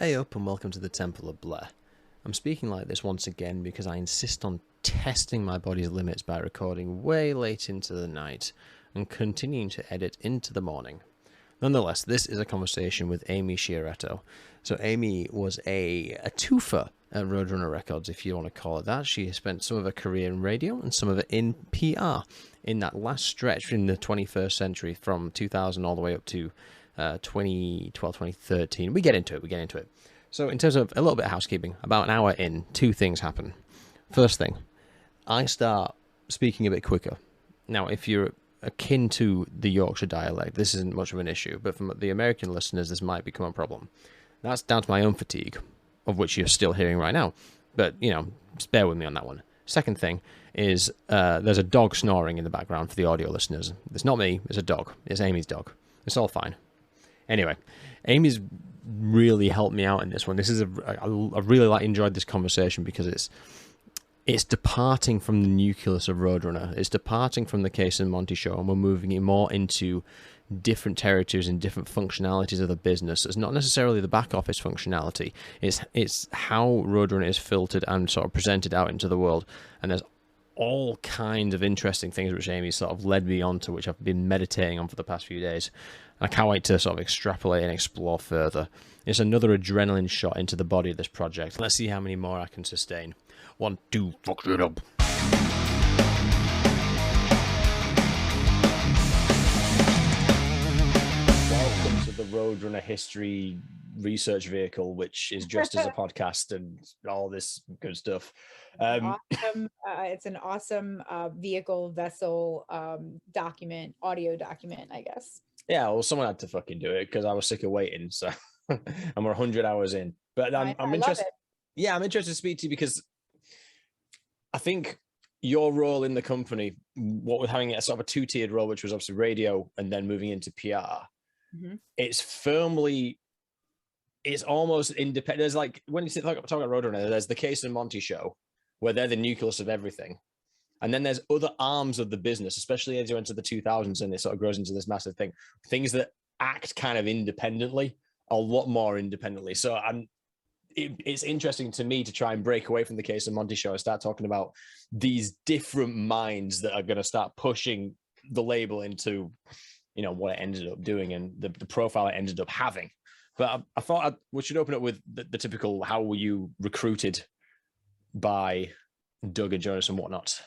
Hey up and welcome to the Temple of Blair. I'm speaking like this once again because I insist on testing my body's limits by recording way late into the night and continuing to edit into the morning. Nonetheless, this is a conversation with Amy Sciarretto. So Amy was a twofer at Roadrunner Records, if you want to call it that. She spent some of her career in radio and some of it in PR in that last stretch in the 21st century from 2000 all the way up to 2012, 2013. We get into it. So in terms of a little bit of housekeeping, about an hour in, two things happen. First thing, I start speaking a bit quicker. Now, if you're akin to the Yorkshire dialect, this isn't much of an issue, but from the American listeners, this might become a problem. That's down to my own fatigue, of which you're still hearing right now. But, just bear with me on that one. Second thing is there's a dog snoring in the background for the audio listeners. It's not me, it's a dog. It's Amy's dog. It's all fine. Anyway, Amy's really helped me out in this one. This is I really enjoyed this conversation because it's departing from the nucleus of Roadrunner. It's departing from the Case and Monty show, and we're moving it more into different territories and different functionalities of the business. It's not necessarily the back office functionality. It's how Roadrunner is filtered and sort of presented out into the world. And there's all kinds of interesting things which Amy sort of led me on to, which I've been meditating on for the past few days. I can't wait to sort of extrapolate and explore further. It's another adrenaline shot into the body of this project. Let's see how many more I can sustain. 1, 2, fuck it up. Welcome to the Roadrunner History Research Vehicle, which is just as a podcast and all this good stuff. It's an awesome vehicle, vessel, document, audio document, I guess. Yeah, well, someone had to fucking do it because I was sick of waiting. So, and we're 100 hours in. But I'm interested. Yeah, I'm interested to speak to you because I think your role in the company, what with having a sort of a two-tiered role, which was obviously radio and then moving into PR, it's almost independent. There's like, when you talk about Roadrunner, there's the Case and Monty show, where they're the nucleus of everything. And then there's other arms of the business, especially as you enter the 2000s and it sort of grows into this massive thing. Things that act kind of independently, a lot more independently. So it's interesting to me to try and break away from the Case and Monty show and start talking about these different minds that are going to start pushing the label into, what it ended up doing and the profile it ended up having. But I thought we should open up with the typical, how were you recruited by Doug and Jonas and whatnot?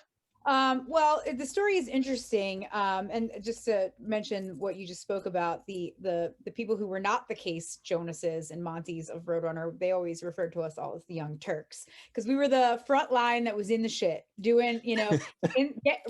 Well, the story is interesting. And just to mention what you just spoke about, the people who were not the Case Jonases and Monties of Roadrunner, they always referred to us all as the Young Turks because we were the front line that was in the shit doing,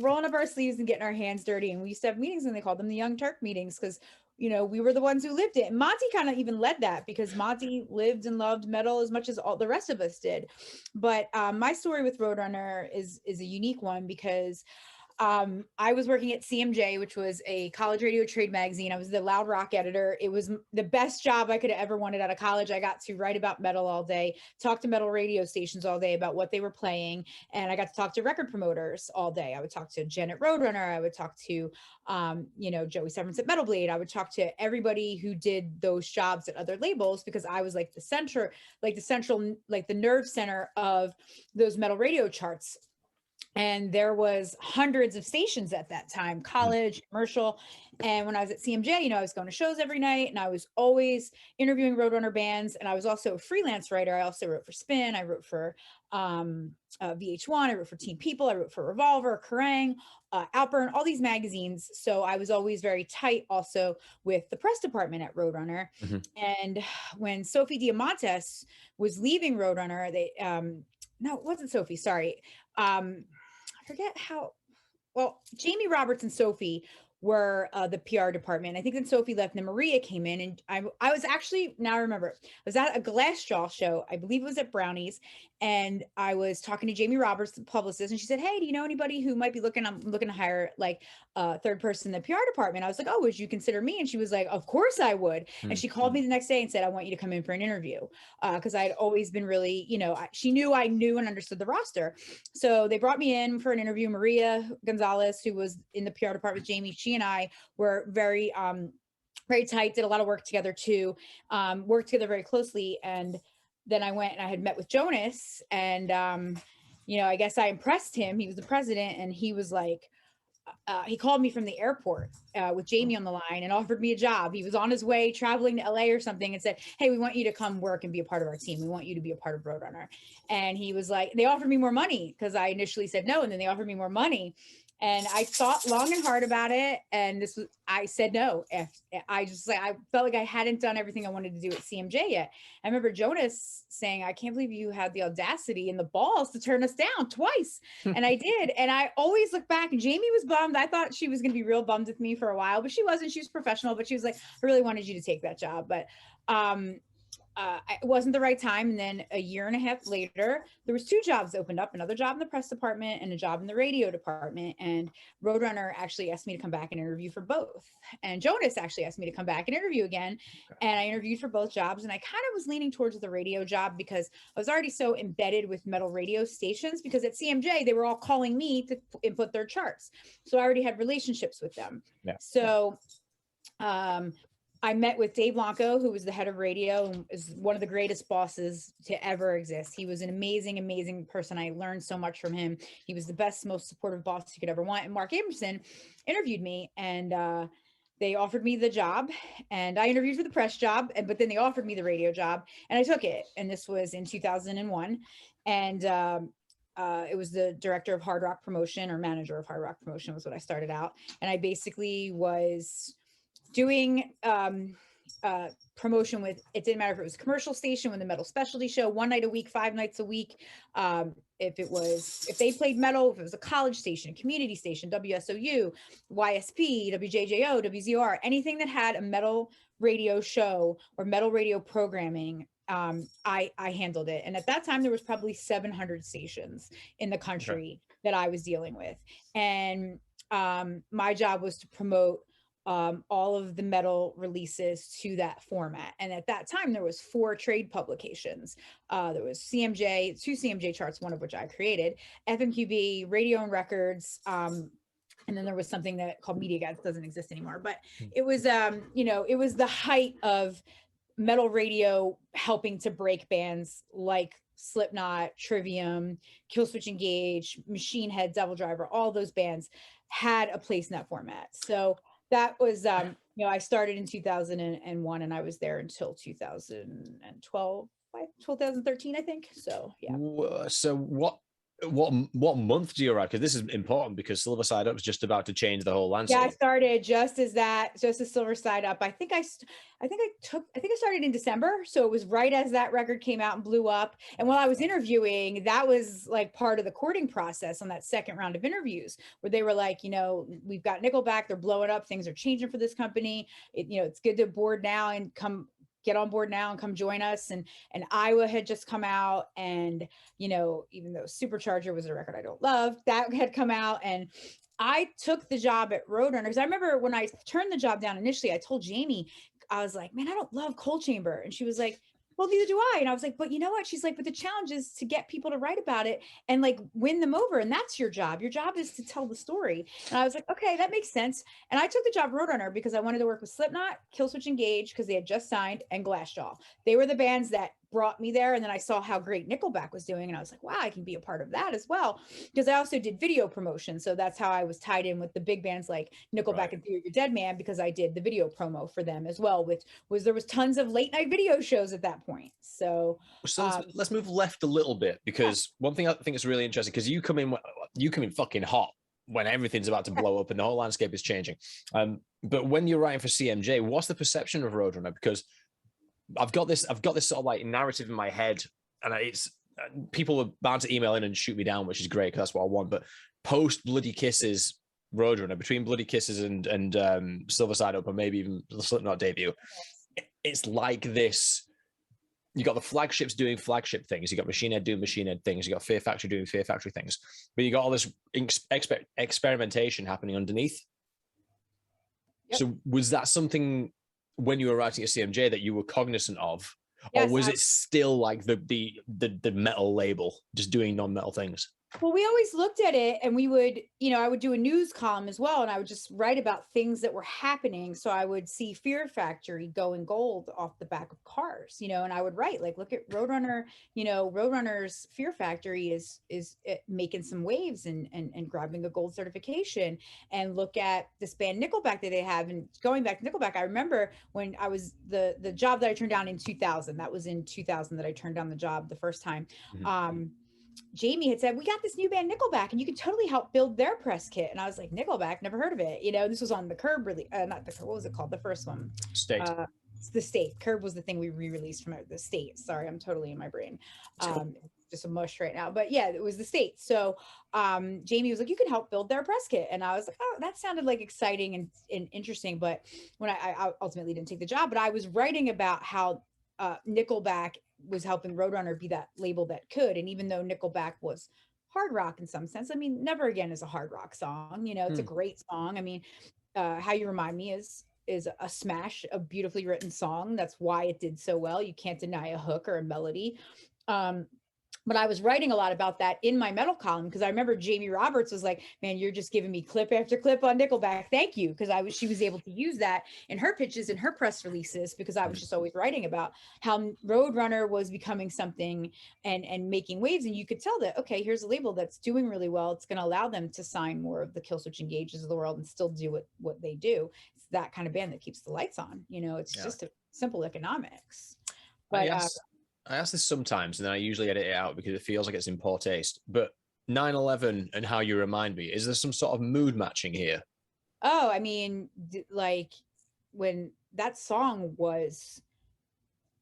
rolling up our sleeves and getting our hands dirty. And we used to have meetings and they called them the Young Turk meetings because we were the ones who lived it. And Monty kind of even led that because Monty lived and loved metal as much as all the rest of us did. But my story with Roadrunner is a unique one because I was working at CMJ, which was a college radio trade magazine. I was the loud rock editor. It was the best job I could have ever wanted out of college. I got to write about metal all day, talk to metal radio stations all day about what they were playing. And I got to talk to record promoters all day. I would talk to Jen at Roadrunner. I would talk to, Joey Severance at Metal Blade. I would talk to everybody who did those jobs at other labels because I was like the nerve center of those metal radio charts. And there was hundreds of stations at that time, college, commercial. And when I was at CMJ, I was going to shows every night and I was always interviewing Roadrunner bands. And I was also a freelance writer. I also wrote for Spin. I wrote for VH1. I wrote for Teen People. I wrote for Revolver, Kerrang, Outburn, all these magazines. So I was always very tight also with the press department at Roadrunner. And when Sophie Diamantes was leaving Roadrunner, no, it wasn't Sophie, sorry. I forget Jamie Roberts and Sophie were the PR department. I think then Sophie left and then Maria came in and I was actually, now I remember, I was at a Glassjaw show. I believe it was at Brownies. And I was talking to Jamie Roberts, the publicist, and she said, "Hey, do you know anybody who might be I'm looking to hire like a third person in the PR department?" I was like, "Oh, would you consider me?" And she was like, "Of course I would." And she called me the next day and said, "I want you to come in for an interview." Because I had always been really, she knew I knew and understood the roster. So they brought me in for an interview. Maria Gonzalez, who was in the PR department with Jamie, she and I were very very tight, did a lot of work together too, worked together very closely. And then I went and I had met with Jonas, and I guess I impressed him. He was the president, and he was like, he called me from the airport with Jamie on the line and offered me a job. He was on his way traveling to LA or something and said, "Hey, we want you to come work and be a part of our team. We want you to be a part of Roadrunner." And he was like, they offered me more money because I initially said no, and then they offered me more money. And I thought long and hard about it. And I said no. I felt like I hadn't done everything I wanted to do at CMJ yet. I remember Jonas saying, "I can't believe you had the audacity and the balls to turn us down twice." And I did. And I always look back, and Jamie was bummed. I thought she was going to be real bummed with me for a while, but she wasn't. She was professional, but she was like, "I really wanted you to take that job." But it wasn't the right time. And then a year and a half later, there was 2 jobs opened up, another job in the press department and a job in the radio department. And Roadrunner actually asked me to come back and interview for both. And Jonas actually asked me to come back and interview again. And I interviewed for both jobs. And I kind of was leaning towards the radio job because I was already so embedded with metal radio stations, because at CMJ, they were all calling me to input their charts. So I already had relationships with them. Yeah. So, I met with Dave Blanco, who was the head of radio and is one of the greatest bosses to ever exist. He was an amazing, amazing person. I learned so much from him. He was the best, most supportive boss you could ever want. And Mark Abrahamson interviewed me, and they offered me the job, and I interviewed for the press job, but then they offered me the radio job, and I took it. And this was in 2001. And it was the director of hard rock promotion, or manager of hard rock promotion was what I started out. And I basically was doing promotion with, it didn't matter if it was a commercial station with a metal specialty show, 1 night a week, 5 nights a week. If they played metal, if it was a college station, a community station, WSOU, YSP, WJJO, WZOR, anything that had a metal radio show or metal radio programming, I handled it. And at that time, there was probably 700 stations in the country that I was dealing with. And my job was to promote all of the metal releases to that format. And at that time, there was 4 trade publications. There was CMJ, 2 CMJ charts, one of which I created, FMQB, Radio and Records, and then there was something that called Media Guides, doesn't exist anymore. But it was, it was the height of metal radio helping to break bands like Slipknot, Trivium, Killswitch Engage, Machine Head, Devil Driver. All those bands had a place in that format. So that was, I started in 2001, and I was there until 2012, 2013, I think. So, yeah. So what month do you arrive? Because this is important, because Silver Side Up is just about to change the whole landscape. Yeah, I started just as Silver Side Up. I think I started in December. So it was right as that record came out and blew up. And while I was interviewing, that was like part of the courting process on that second round of interviews, where they were like, we've got Nickelback, they're blowing up, things are changing for this company. It's good to board now and get on board now and come join us. And Iowa had just come out, and, even though Supercharger was a record I don't love, that had come out. And I took the job at Roadrunner, because I remember when I turned the job down initially, I told Jamie, I was like, "Man, I don't love Coal Chamber." And she was like, "Well, neither do I." And I was like, "But you know what?" She's like, "But the challenge is to get people to write about it and like win them over. And that's your job. Your job is to tell the story." And I was like, "Okay, that makes sense." And I took the job Roadrunner because I wanted to work with Slipknot, Killswitch Engage, because they had just signed, and Glassjaw. They were the bands that brought me there. And then I saw how great Nickelback was doing, and I was like, "Wow, I can be a part of that as well." Because I also did video promotion. So that's how I was tied in with the big bands like Nickelback and Fear Your Dead Man, because I did the video promo for them as well, which there was tons of late night video shows at that point. So let's move left a little bit, because one thing I think is really interesting, because you come in fucking hot when everything's about to blow up and the whole landscape is changing. But when you're writing for CMJ, what's the perception of Roadrunner? Because I've got this sort of like narrative in my head, and it's people are bound to email in and shoot me down, which is great because that's what I want. But post Bloody Kisses Roadrunner, between Bloody Kisses and Silver Side Up, or maybe even the Slipknot debut, it's like this. You got the flagships doing flagship things. You got Machine Head doing Machine Head things. You got Fear Factory doing Fear Factory things. But you got all this experimentation happening underneath. Yep. So was that something when you were writing at CMJ that you were cognizant of, or was it still like the metal label, just doing non-metal things? Well, we always looked at it and we would, I would do a news column as well. And I would just write about things that were happening. So I would see Fear Factory going gold off the back of cars, and I would write like, look at Roadrunner, Roadrunner's Fear Factory is making some waves and grabbing a gold certification. And look at this band Nickelback that they have. And going back to Nickelback, I remember when I was the job that I turned down in 2000, that was in 2000 that I turned down the job the first time. Jamie had said, we got this new band Nickelback and you can totally help build their press kit. And I was like, Nickelback, never heard of it. This was on the Curb, really, not the Curb, what was it called? The first one. State. The State. Curb was the thing we re-released from the State. Sorry, I'm totally in my brain. Just a mush right now. But yeah, it was the State. So Jamie was like, you can help build their press kit. And I was like, oh, that sounded like exciting and interesting. But when I ultimately didn't take the job, but I was writing about how Nickelback was helping Roadrunner be that label that could. And even though Nickelback was hard rock in some sense, I mean, Never Again is a hard rock song, it's a great song. I mean, How You Remind Me is a smash, a beautifully written song. That's why it did so well. You can't deny a hook or a melody. But I was writing a lot about that in my metal column because I remember Jamie Roberts was like, man, you're just giving me clip after clip on Nickelback. Thank you. Because she was able to use that in her pitches and her press releases because I was just always writing about how Roadrunner was becoming something and making waves. And you could tell that, okay, here's a label that's doing really well. It's going to allow them to sign more of the Killswitch Engages of the world and still do what they do. It's that kind of band that keeps the lights on. It's just a simple economics. But I ask this sometimes and then I usually edit it out because it feels like it's in poor taste. But 9/11 and How You Remind Me, is there some sort of mood matching here? Oh, I mean, like when that song was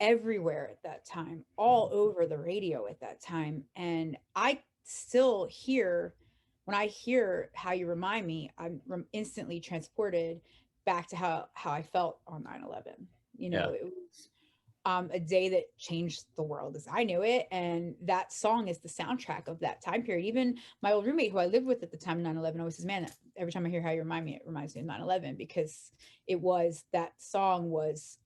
everywhere at that time, all over the radio at that time. And I still hear, when I hear How You Remind Me, I'm instantly transported back to how I felt on 9/11. It was a day that changed the world as I knew it. And that song is the soundtrack of that time period. Even my old roommate who I lived with at the time, 9/11, always says, man, every time I hear How You Remind Me, it reminds me of 9/11 because that song was,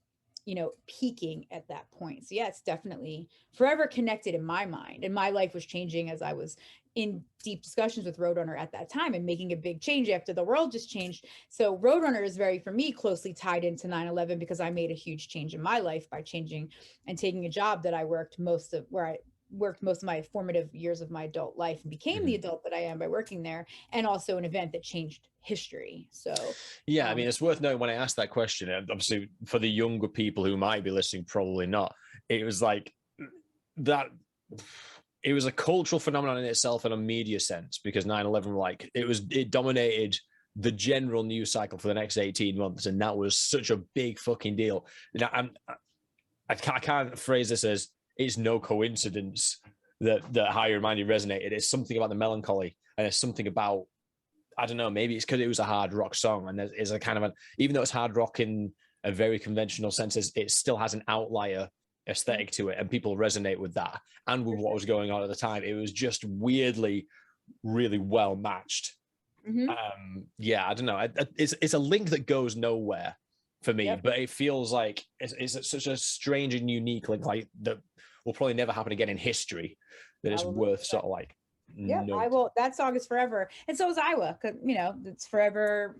peaking at that point. So yeah, it's definitely forever connected in my mind. And my life was changing as I was in deep discussions with Roadrunner at that time and making a big change after the world just changed. So Roadrunner is very, for me, closely tied into 9/11 because I made a huge change in my life by changing and taking a job that I worked most of my formative years of my adult life and became the adult that I am by working there, and also an event that changed history. So yeah, I mean, it's worth noting when I asked that question, and obviously for the younger people who might be listening, probably not, it was like that. It was a cultural phenomenon in itself in a media sense because 9/11, like it dominated the general news cycle for the next 18 months. And that was such a big fucking deal. Now, I can't phrase this as it's no coincidence that How You Remind Me resonated. It's something about the melancholy and it's something about, I don't know, maybe it's because it was a hard rock song and there's a kind of even though it's hard rock in a very conventional sense, it still has an outlier aesthetic to it and people resonate with that and with what was going on at the time. It was just weirdly really well matched. I don't know, it's a link that goes nowhere for me, but it feels like it's such a strange and unique link, like that will probably never happen again in history, that it's worth sort of like I will. That song is forever, and so is Iowa, because it's forever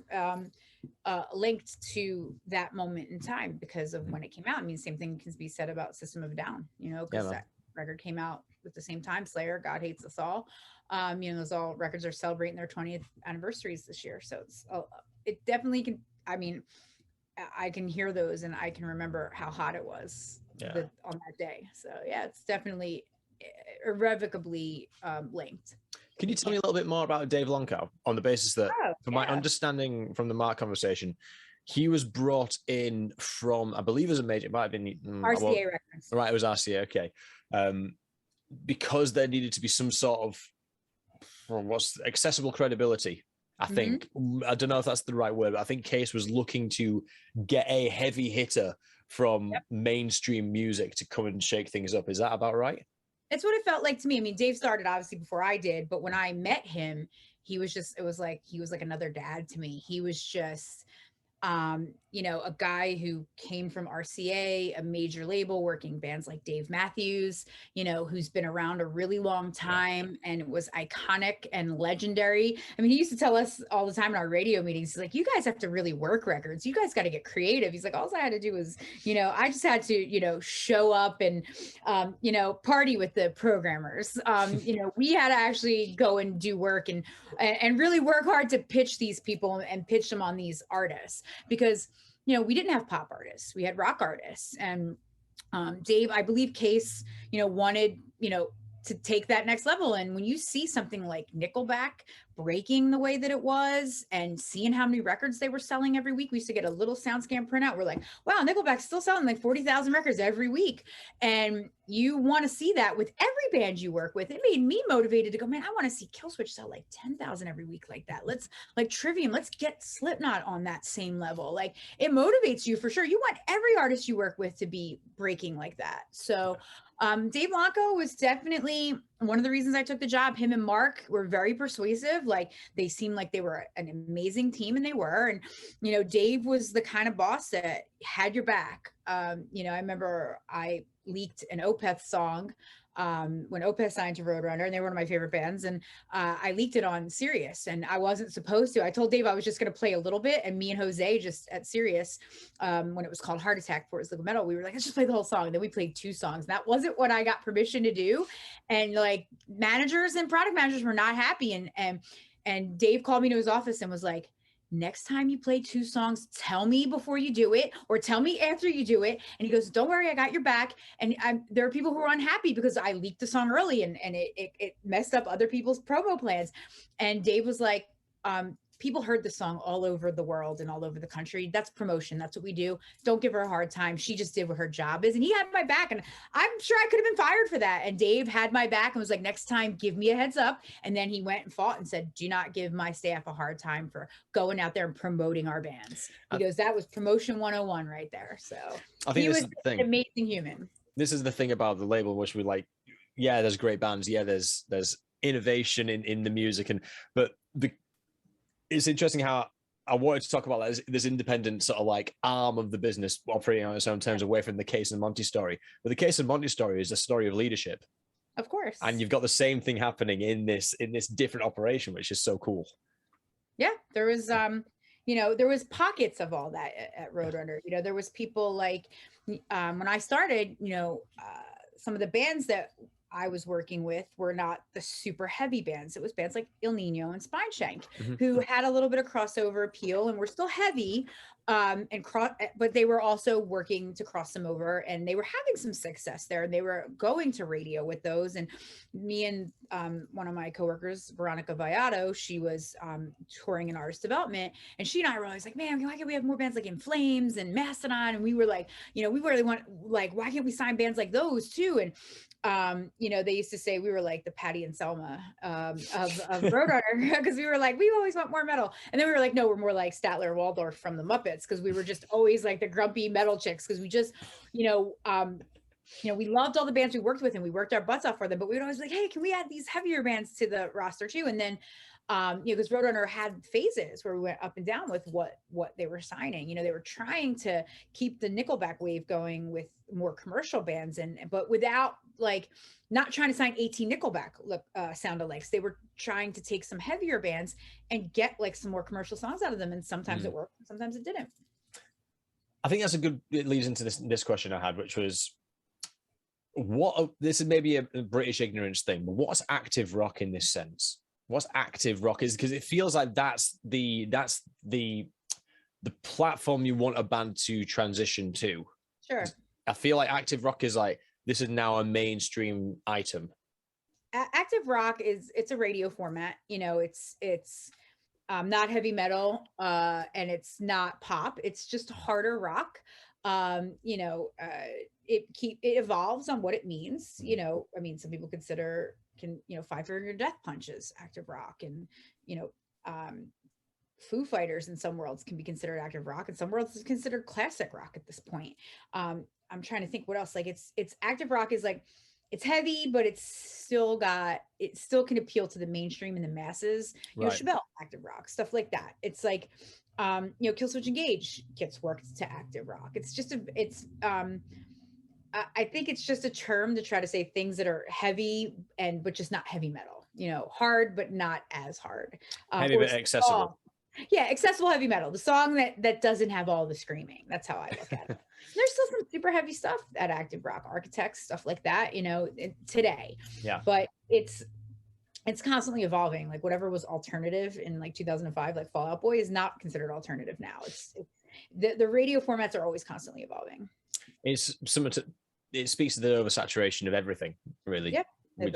linked to that moment in time because of when it came out. I mean, same thing can be said about System of a Down, because that record came out at the same time. Slayer, God Hates Us All. Those all records are celebrating their 20th anniversaries this year, so it definitely can. I mean, I can hear those and I can remember how hot it was on that day. So yeah, it's definitely irrevocably linked. Can you tell me a little bit more about Dave Longcow on the basis that, from my understanding from the Mark conversation, he was brought in from, I believe, as a major, it might have been RCA Records. Right, it was RCA. Okay, because there needed to be some sort of what's accessible credibility. I think I don't know if that's the right word, but I think Case was looking to get a heavy hitter from mainstream music to come and shake things up. Is that about right? It's what it felt like to me. I mean, Dave started obviously before I did, but when I met him, he was like another dad to me. He was just you know, a guy who came from RCA, a major label, working bands like Dave Matthews, you know, who's been around a really long time and was iconic and legendary. I mean, he used to tell us all the time in our radio meetings, he's like, you guys have to really work records. You guys got to get creative. He's like, all I had to do was, you know, I just had to, you know, show up and, you know, party with the programmers. You know, we had to actually go and do work and really work hard to pitch these people and pitch them on these artists, because, you know, we didn't have pop artists, we had rock artists. And Dave, I believe Case, you know, wanted, you know, to take that next level. And when you see something like Nickelback breaking the way that it was and seeing how many records they were selling every week, we used to get a little SoundScan printout. We're like, wow, Nickelback's still selling like 40,000 records every week. And you want to see that with every band you work with. It made me motivated to go, man, I want to see Killswitch sell like 10,000 every week like that. Let's like Trivium, let's get Slipknot on that same level. Like it motivates you for sure. You want every artist you work with to be breaking like that. So Dave Blanco was definitely one of the reasons I took the job. Him and Mark were very persuasive. Like they seemed like they were an amazing team, and they were. And, you know, Dave was the kind of boss that had your back. You know, I remember I leaked an Opeth song when Opeth signed to Roadrunner, and they were one of my favorite bands. And I leaked it on Sirius, and I wasn't supposed to. I told Dave I was just going to play a little bit, and me and Jose just at Sirius, when it was called Heart Attack for his Liquid Metal, we were like, let's just play the whole song. And then we played 2 songs. That wasn't what I got permission to do. And like managers and product managers were not happy. And Dave called me to his office and was like, next time you play 2 songs, tell me before you do it or tell me after you do it. And he goes, don't worry, I got your back. And there are people who are unhappy because I leaked the song early and it messed up other people's promo plans. And Dave was like, people heard the song all over the world and all over the country. That's promotion. That's what we do. Don't give her a hard time. She just did what her job is. And he had my back. And I'm sure I could have been fired for that. And Dave had my back and was like, next time, give me a heads up. And then he went and fought and said, do not give my staff a hard time for going out there and promoting our bands. He goes, that was promotion 101 right there. So I think he this was is the thing. an amazing human. This is the thing about the label, which we like, yeah, there's great bands. Yeah, there's innovation in the music. But it's interesting how I wanted to talk about this independent sort of like arm of the business operating on its own terms away from the Case and Monty story. But the Case and Monty story is a story of leadership. Of course. And you've got the same thing happening in this different operation, which is so cool. Yeah, there was, you know, there was pockets of all that at Roadrunner. You know, there was people like, when I started, you know, some of the bands that I was working with were not the super heavy bands. It was bands like Il Nino and Spineshank, who had a little bit of crossover appeal and were still heavy, but they were also working to cross them over, and they were having some success there. And they were going to radio with those. And me and one of my coworkers, Veronica Vallado, she was touring in artist development, and she and I were always like, man, why can't we have more bands like In Flames and Mastodon? And we were like, you know, we really want, like, why can't we sign bands like those too? And you know, they used to say we were like the Patty and Selma of Roadrunner, because we were like, we always want more metal. And then we were like, no, we're more like Statler and Waldorf from the Muppets, because we were just always like the grumpy metal chicks, because we just, you know, we loved all the bands we worked with and we worked our butts off for them, but we would always like, hey, can we add these heavier bands to the roster too? And then you know, because Roadrunner had phases where we went up and down with what they were signing. You know, they were trying to keep the Nickelback wave going with more commercial bands, but without like not trying to sign 18 Nickelback sound-alikes. They were trying to take some heavier bands and get like some more commercial songs out of them. And sometimes it worked, sometimes it didn't. I think it leads into this question I had, which was, this is maybe a British ignorance thing, but what's active rock in this sense? What's active rock is, because it feels like that's the platform you want a band to transition to. Sure. I feel like active rock is like, this is now a mainstream item. Active rock it's a radio format. You know, it's not heavy metal, and it's not pop. It's just harder rock. You know, it evolves on what it means. You know, I mean, some people Five Finger Death Punches active rock, and you know, Foo Fighters in some worlds can be considered active rock, and some worlds is considered classic rock at this point. I'm trying to think what else. Like it's active rock is like, it's heavy, but it still can appeal to the mainstream and the masses. You know, Chevelle active rock, stuff like that. It's like Killswitch Engage gets worked to active rock. It's just I think it's just a term to try to say things that are heavy but just not heavy metal, hard, but not as hard. Heavy but accessible. Yeah, accessible heavy metal. The song that doesn't have all the screaming. That's how I look at it. There's still some super heavy stuff at active rock, Architects, stuff like that, today. Yeah. But it's constantly evolving. Like whatever was alternative in like 2005, like Fall Out Boy is not considered alternative now. The radio formats are always constantly evolving. It's similar to, it speaks to the oversaturation of everything, really. Yep. Which,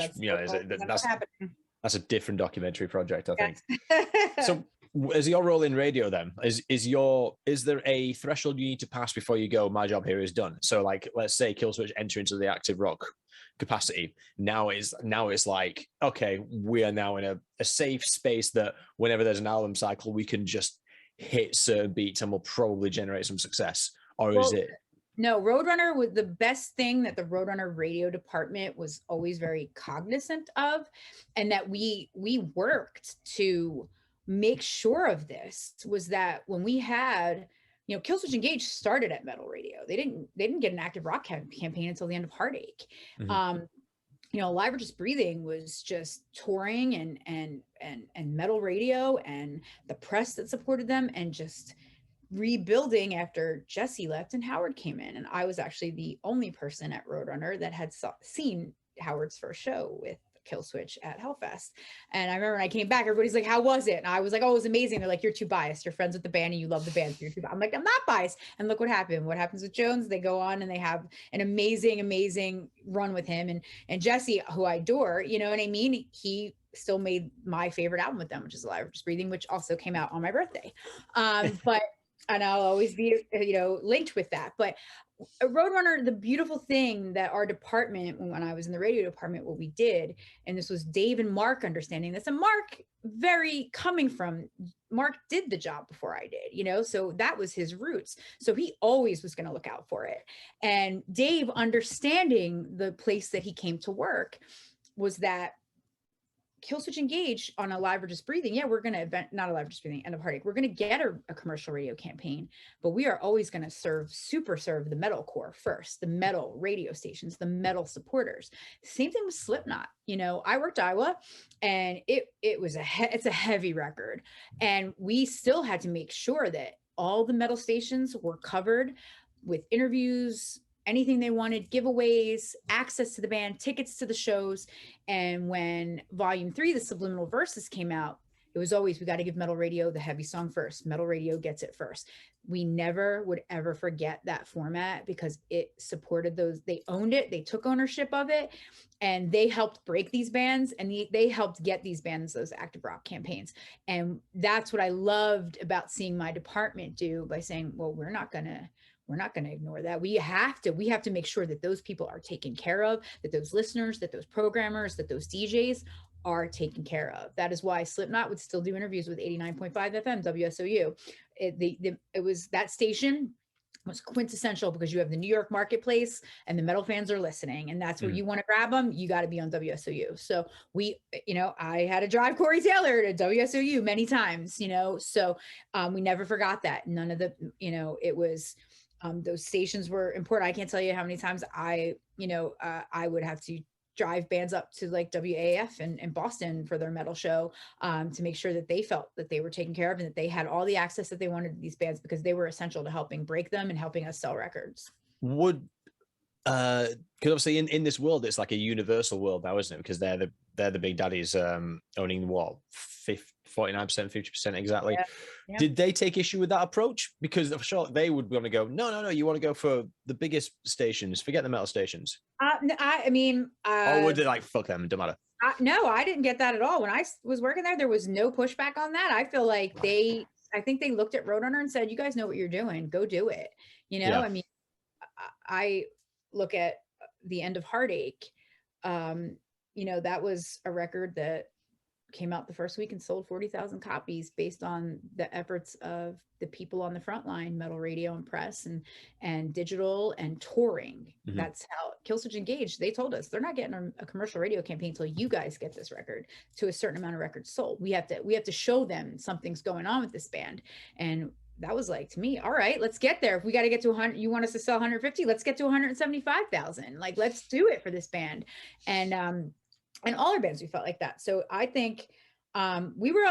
that's a different documentary project, I think. So as your role in radio then, is there a threshold you need to pass before you go, my job here is done? So like, let's say Killswitch enter into the active rock capacity. Now it's like, okay, we are now in a safe space that whenever there's an album cycle, we can just hit certain beats and we'll probably generate some success. Or is it? No, Roadrunner was the best thing that the Roadrunner radio department was always very cognizant of, and that we worked to make sure of this, was that when we had, Killswitch Engage started at metal radio. They didn't get an active rock campaign until the end of Heartache. Mm-hmm. Alive or Just Breathing was just touring and metal radio and the press that supported them and just rebuilding after Jesse left and Howard came in. And I was actually the only person at Roadrunner that had seen Howard's first show with Killswitch at Hellfest. And I remember when I came back, everybody's like, how was it? And I was like, oh, it was amazing. They're like, you're too biased. You're friends with the band and you love the band. So you're too biased. I'm like, I'm not biased. And look what happened. What happens with Jones? They go on and they have an amazing run with him. And Jesse, who I adore, you know what I mean? He still made my favorite album with them, which is Alive or Just Breathing, which also came out on my birthday. And I'll always be, linked with that. But Roadrunner, the beautiful thing that our department, when I was in the radio department, what we did, and this was Dave and Mark understanding this, and Mark Mark did the job before I did, so that was his roots. So he always was going to look out for it. And Dave, understanding the place that he came to work, was that Killswitch Engage on Alive or Just Breathing, we're going to not Alive or Just Breathing, End of Heartache, we're going to get a commercial radio campaign, but we are always going to serve the metal core first, the metal radio stations, the metal supporters. Same thing with Slipknot. I worked Iowa, and it's a heavy record, and we still had to make sure that all the metal stations were covered with interviews, anything they wanted, giveaways, access to the band, tickets to the shows. And when Volume 3, the Subliminal Verses, came out, it was always, we got to give metal radio the heavy song first. Metal radio gets it first. We never would ever forget that format, because it supported those. They owned it. They took ownership of it, and they helped break these bands, and they helped get these bands those active rock campaigns. And that's what I loved about seeing my department do, by saying, well, we're not going to ignore that. We have to make sure that those people are taken care of, that those listeners, that those programmers, that those DJs are taken care of. That is why Slipknot would still do interviews with 89.5 FM WSOU. It was, that station was quintessential, because you have the New York marketplace and the metal fans are listening, and that's where you want to grab them. You got to be on WSOU. So I had to drive Corey Taylor to WSOU many times, so we never forgot that. None of the, it was, those stations were important. I can't tell you how many times I would have to drive bands up to like WAF in Boston for their metal show, to make sure that they felt that they were taken care of and that they had all the access that they wanted to these bands, because they were essential to helping break them and helping us sell records. Because obviously in this world, it's like a universal world now, isn't it? Because they're the big daddies, owning what, 49%, 50% exactly. Yeah. Did they take issue with that approach? Because I'm sure they would want to go, no, you want to go for the biggest stations, forget the metal stations. Or would they like, fuck them, don't matter? No, I didn't get that at all. When I was working there was no pushback on that. I feel like I think they looked at Roadrunner and said, you guys know what you're doing, go do it. Yeah. I look at the End of Heartache. That was a record that came out the first week and sold 40,000 copies based on the efforts of the people on the front line, metal radio and press and digital and touring. That's how Killswitch engaged. They told us they're not getting a commercial radio campaign until you guys get this record to a certain amount of records sold. We have to show them something's going on with this band. And that was like, to me, all right, let's get there. If we got to get to 100, you want us to sell 150, let's get to 175,000. Like, let's do it for this band. And all our bands, we felt like that. So I think we were,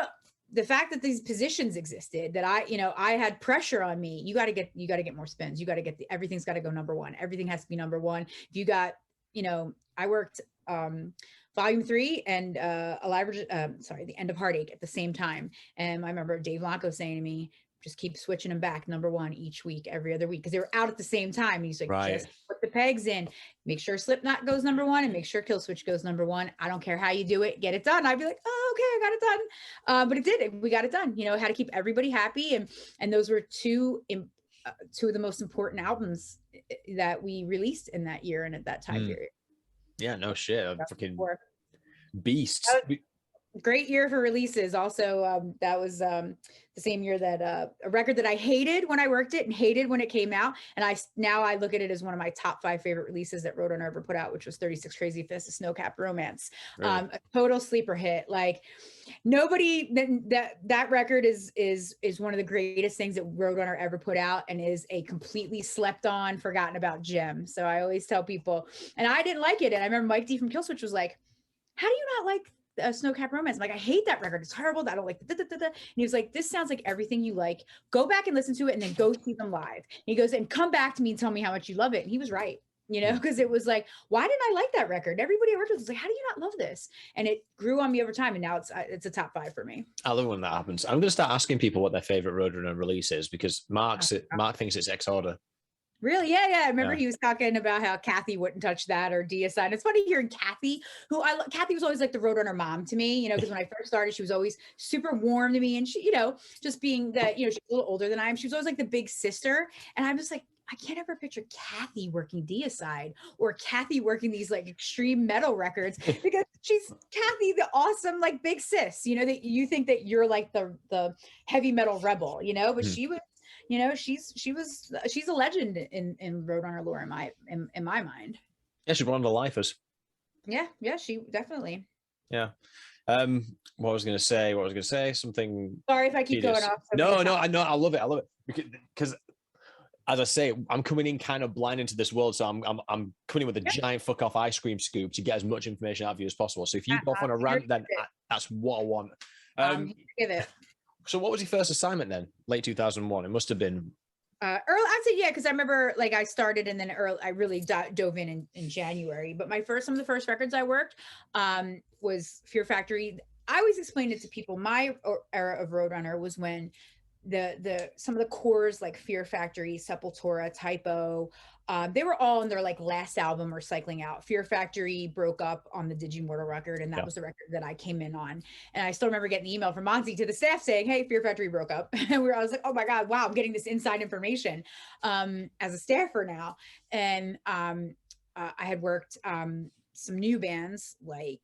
the fact that these positions existed, that I had pressure on me. You got to get more spins. You got to get everything's got to go number one. Everything has to be number one. If you got, I worked Volume 3 and The End of Heartache at the same time. And I remember Dave Blanco saying to me, just keep switching them back number one each week, every other week, because they were out at the same time. And he's like, just put the pegs in, make sure Slipknot goes number one and make sure Killswitch goes number one. I don't care how you do it, get it done. I'd be like, oh, okay, I got it done. But it did. We got it done. Had to keep everybody happy. And those were two of the most important albums that we released in that year and at that time period. Yeah, no shit. I'm freaking beasts. Great year for releases. Also, that was the same year that a record that I hated when I worked it and hated when it came out. And now I look at it as one of my top 5 favorite releases that Roadrunner ever put out, which was 36 Crazy Fists, A Snow-Capped Romance. Really? A total sleeper hit. Like, nobody, that record is one of the greatest things that Roadrunner ever put out, and is a completely slept on, forgotten about gem. So I always tell people, and I didn't like it. And I remember Mike D from Killswitch was like, how do you not like a Snow-Capped Romance? I'm like, I hate that record. It's horrible. I don't like the And he was like, this sounds like everything you like. Go back and listen to it and then go see them live. And he goes, and come back to me and tell me how much you love it. And he was right, because it was like, why didn't I like that record? Everybody I worked with was like, how do you not love this? And it grew on me over time. And now it's a top 5 for me. I love when that happens. I'm going to start asking people what their favorite Roadrunner release is, because Mark thinks it's Ex Order. Really? Yeah. I remember he was talking about how Kathy wouldn't touch that, or Deicide. It's funny hearing Kathy, Kathy was always like the Roadrunner mom to me, because when I first started, she was always super warm to me. And she, just being that, she's a little older than I am. She was always like the big sister. And I'm just like, I can't ever picture Kathy working Deicide or Kathy working these like extreme metal records, because she's Kathy, the awesome, like big sis, that you think that you're like the heavy metal rebel, but she was, she's a legend in Roadrunner lore in my mind. Yeah, she's one of the lifers. Yeah, she definitely. Yeah. What was I going to say? Something. Sorry if I keep going off. No, I know. I love it. Because as I say, I'm coming in kind of blind into this world, so I'm coming in with a giant fuck off ice cream scoop to get as much information out of you as possible. So if you go off on a rant, then that's what I want. Give it. So what was your first assignment then? Late 2001. It must have been early. I'd say, yeah, because I remember like I started and then I really dove in January. But some of the first records I worked was Fear Factory. I always explained it to people. My era of Roadrunner was when some of the cores like Fear Factory, Sepultura, Typo, they were all in their like last album or cycling out. Fear Factory broke up on the Digimortal record, and that was the record that I came in on. And I still remember getting the email from Monty to the staff saying, "Hey, Fear Factory broke up." And I was like, "Oh my God, wow, I'm getting this inside information as a staffer now." And I had worked some new bands like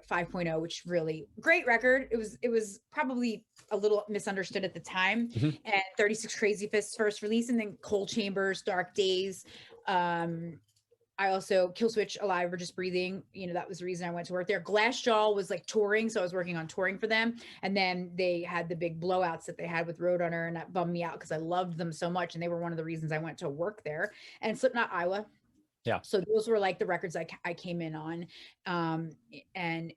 5.0, which really great record. It was probably a little misunderstood at the time. And 36 Crazy Fists first release, and then Cold Chambers, Dark Days. I also Killswitch, Alive or Just Breathing. That was the reason I went to work there. Glassjaw was like touring, so I was working on touring for them. And then they had the big blowouts that they had with Roadrunner, and that bummed me out because I loved them so much, and they were one of the reasons I went to work there. And Slipknot, Iowa. Yeah. So those were like the records I came in on. And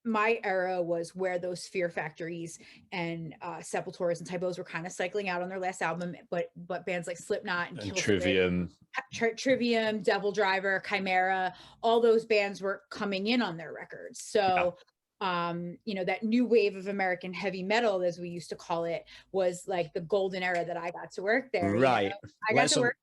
my era was where those Fear Factories and Sepulturas and Typos were kind of cycling out on their last album, but bands like Slipknot and Trivium, Devil Driver, Chimera, all those bands were coming in on their records. So that new wave of American heavy metal, as we used to call it, was like the golden era that I got to work there. Right. I got to work.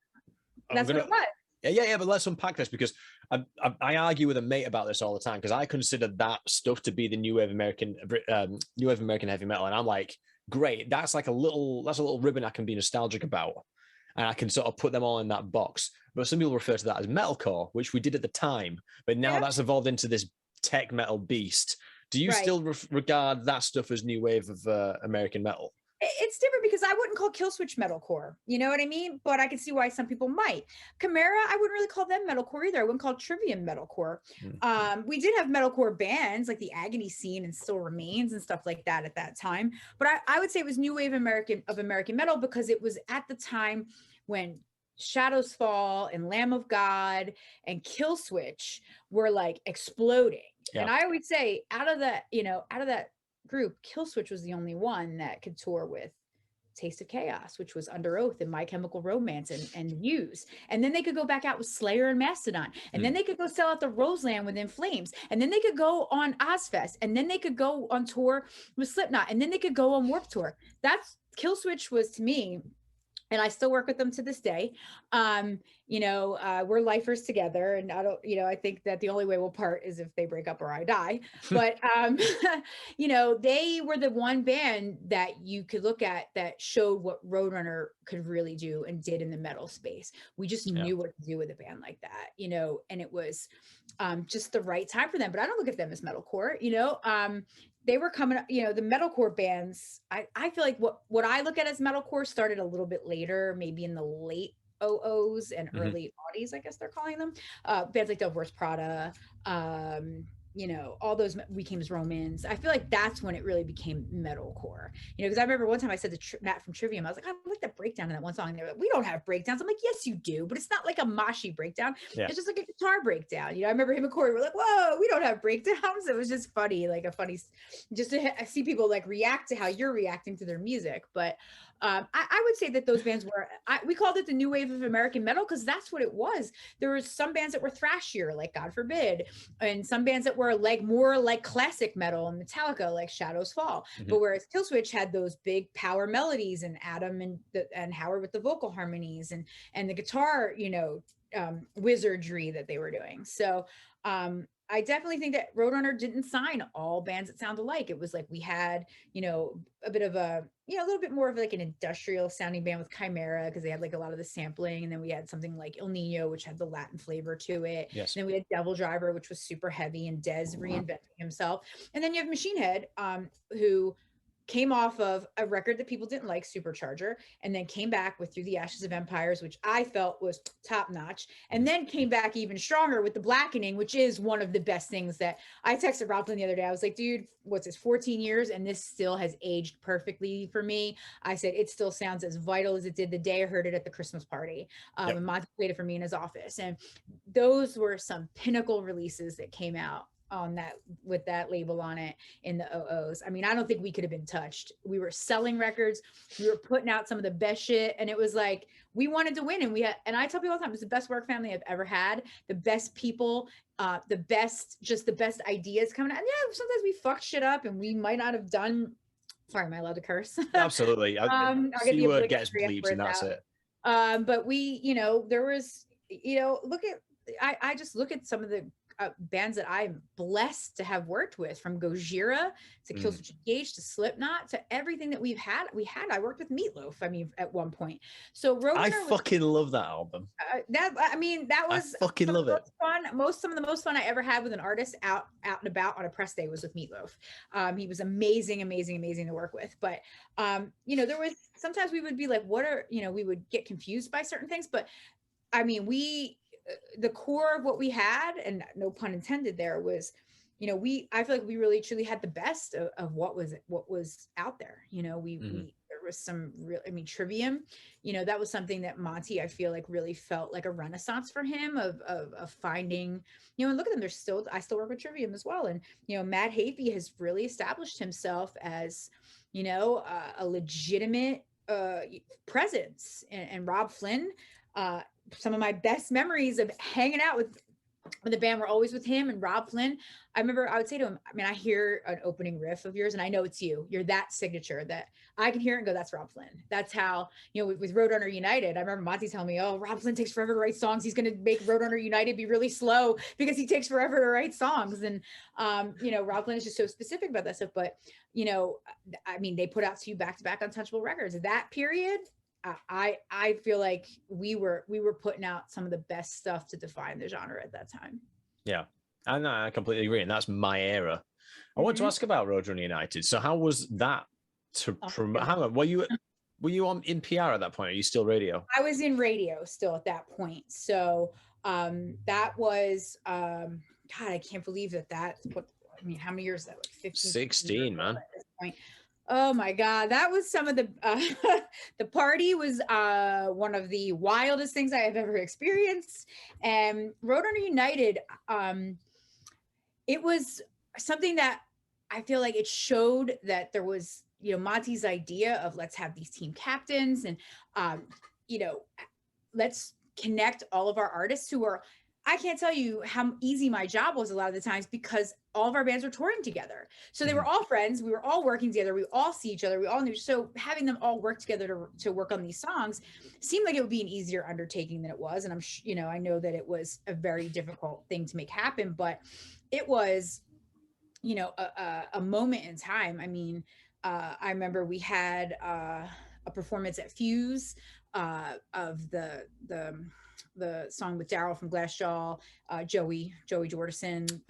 That's what it was. Yeah, but let's unpack this, because I argue with a mate about this all the time, because I consider that stuff to be the new wave American heavy metal, and I'm like, great, that's a little ribbon I can be nostalgic about, and I can sort of put them all in that box. But some people refer to that as metalcore, which we did at the time, but now that's evolved into this tech metal beast Do you Right. still regard that stuff as new wave of American metal? It's different because I wouldn't call Killswitch metalcore. You know what I mean? But I can see why some people might. Chimera, I wouldn't really call them metalcore either. I wouldn't call Trivium metalcore. We did have metalcore bands like the Agony Scene and Still Remains and stuff like that at that time. But I would say it was new wave American metal because it was at the time when Shadows Fall and Lamb of God and Killswitch were like exploding. Yeah. And I always say out of that group, Killswitch was the only one that could tour with Taste of Chaos, which was Under Oath and My Chemical Romance and Muse. And then they could go back out with Slayer and Mastodon. And then they could go sell out the Roseland with In Flames. And then they could go on Ozfest. And then they could go on tour with Slipknot. And then they could go on Warped Tour. That's Killswitch was to me, and I still work with them to this day. We're lifers together, and I think that the only way we'll part is if they break up or I die. But, they were the one band that you could look at that showed what Roadrunner could really do and did in the metal space. We just knew what to do with a band like that, and it was just the right time for them. But I don't look at them as metalcore, they were coming up, the metalcore bands. I feel like what I look at as metalcore started a little bit later, maybe in the late OOs and early aughties, I guess they're calling them. Bands like Devil Wears Prada, all those We Came as Romans. I feel like that's when it really became metalcore, because I remember one time I said to Matt from Trivium, I was like, I like that breakdown in that one song. And they were like, we don't have breakdowns. I'm like, yes, you do, but it's not like a moshy breakdown. Yeah. It's just like a guitar breakdown. I remember him and Corey were like, whoa, we don't have breakdowns. It was just funny, like a funny, just to see people like react to how you're reacting to their music. But I would say that those bands were, we called it the new wave of American metal because that's what it was. There was some bands that were thrashier, like God Forbid, and some bands that were like more like classic metal and Metallica, like Shadows Fall. But whereas Killswitch had those big power melodies and Adam and Howard with the vocal harmonies and the guitar, wizardry that they were doing. So I definitely think that Roadrunner didn't sign all bands that sound alike. It was like we had, a bit of a little bit more of like an industrial sounding band with Chimera because they had like a lot of the sampling. And then we had something like El Nino, which had the Latin flavor to it. Yes. And then we had Devil Driver, which was super heavy, and Dez reinventing himself. And then you have Machine Head, who came off of a record that people didn't like, Supercharger, and then came back with Through the Ashes of Empires, which I felt was top notch, and then came back even stronger with The Blackening, which is one of the best things that I texted Rob the other day. I was like, dude, what's this, 14 years? And this still has aged perfectly for me. I said, it still sounds as vital as it did the day I heard it at the Christmas party. And Monty played it for me in his office. And those were some pinnacle releases that came out on that with that label on it in the OOs. I mean, I don't think we could have been touched. We were selling records, we were putting out some of the best shit, and it was like we wanted to win. And I tell people all the time, it's the best work family I've ever had, the best people, the best ideas coming out. And yeah, sometimes we fucked shit up and we might not have done. Sorry, am I allowed to curse? Absolutely. I'll get the word gets bleeped and that's it. But we, there was, I just look at some of the bands that I'm blessed to have worked with, from Gojira to Killswitch Engage to Slipknot to everything that I worked with Meatloaf. I mean, at one point. So Roadrunner fucking love that album. That was I fucking love it. Some of the most fun I ever had with an artist out and about on a press day was with Meatloaf. He was amazing to work with. But there was sometimes we would be like, we would get confused by certain things. But I mean, the core of what we had, and no pun intended there, was, I feel like we really truly had the best of what was out there. There was some real, Trivium, that was something that Monty, I feel like, really felt like a renaissance for him of finding, and look at them. I still work with Trivium as well. And, Matt Hafey has really established himself as, a legitimate presence, and Rob Flynn, some of my best memories of hanging out with the band were always with him and Rob Flynn. I remember I would say to him, I hear an opening riff of yours and I know it's you. You're that signature that I can hear it and go, that's Rob Flynn. That's how, with Roadrunner United, I remember Monty telling me, oh, Rob Flynn takes forever to write songs. He's going to make Roadrunner United be really slow because he takes forever to write songs. And, Rob Flynn is just so specific about that stuff. But, they put out 2 back-to-back Untouchable records. That period, I feel like we were putting out some of the best stuff to define the genre at that time. Yeah, I completely agree, and that's my era. I want to ask about Roadrunner United. So how was that to promote? Hang on, were you on in PR at that point? Are you still radio? I was in radio still at that point. So that was God, I can't believe that's what I mean, how many years is that? Like 15, 16, man. At this point. Oh my God. That was some of the the party was one of the wildest things I have ever experienced. And Roadrunner United, it was something that I feel like it showed that there was, Monty's idea of let's have these team captains and, let's connect all of our artists who are, I can't tell you how easy my job was a lot of the times because all of our bands were touring together. So they were all friends. We were all working together. We all see each other. We all knew. So having them all work together to work on these songs seemed like it would be an easier undertaking than it was. And I know that it was a very difficult thing to make happen, but it was, a moment in time. I mean, I remember we had a performance at Fuse of the song with Daryl from Glassjaw, Joey Jordison,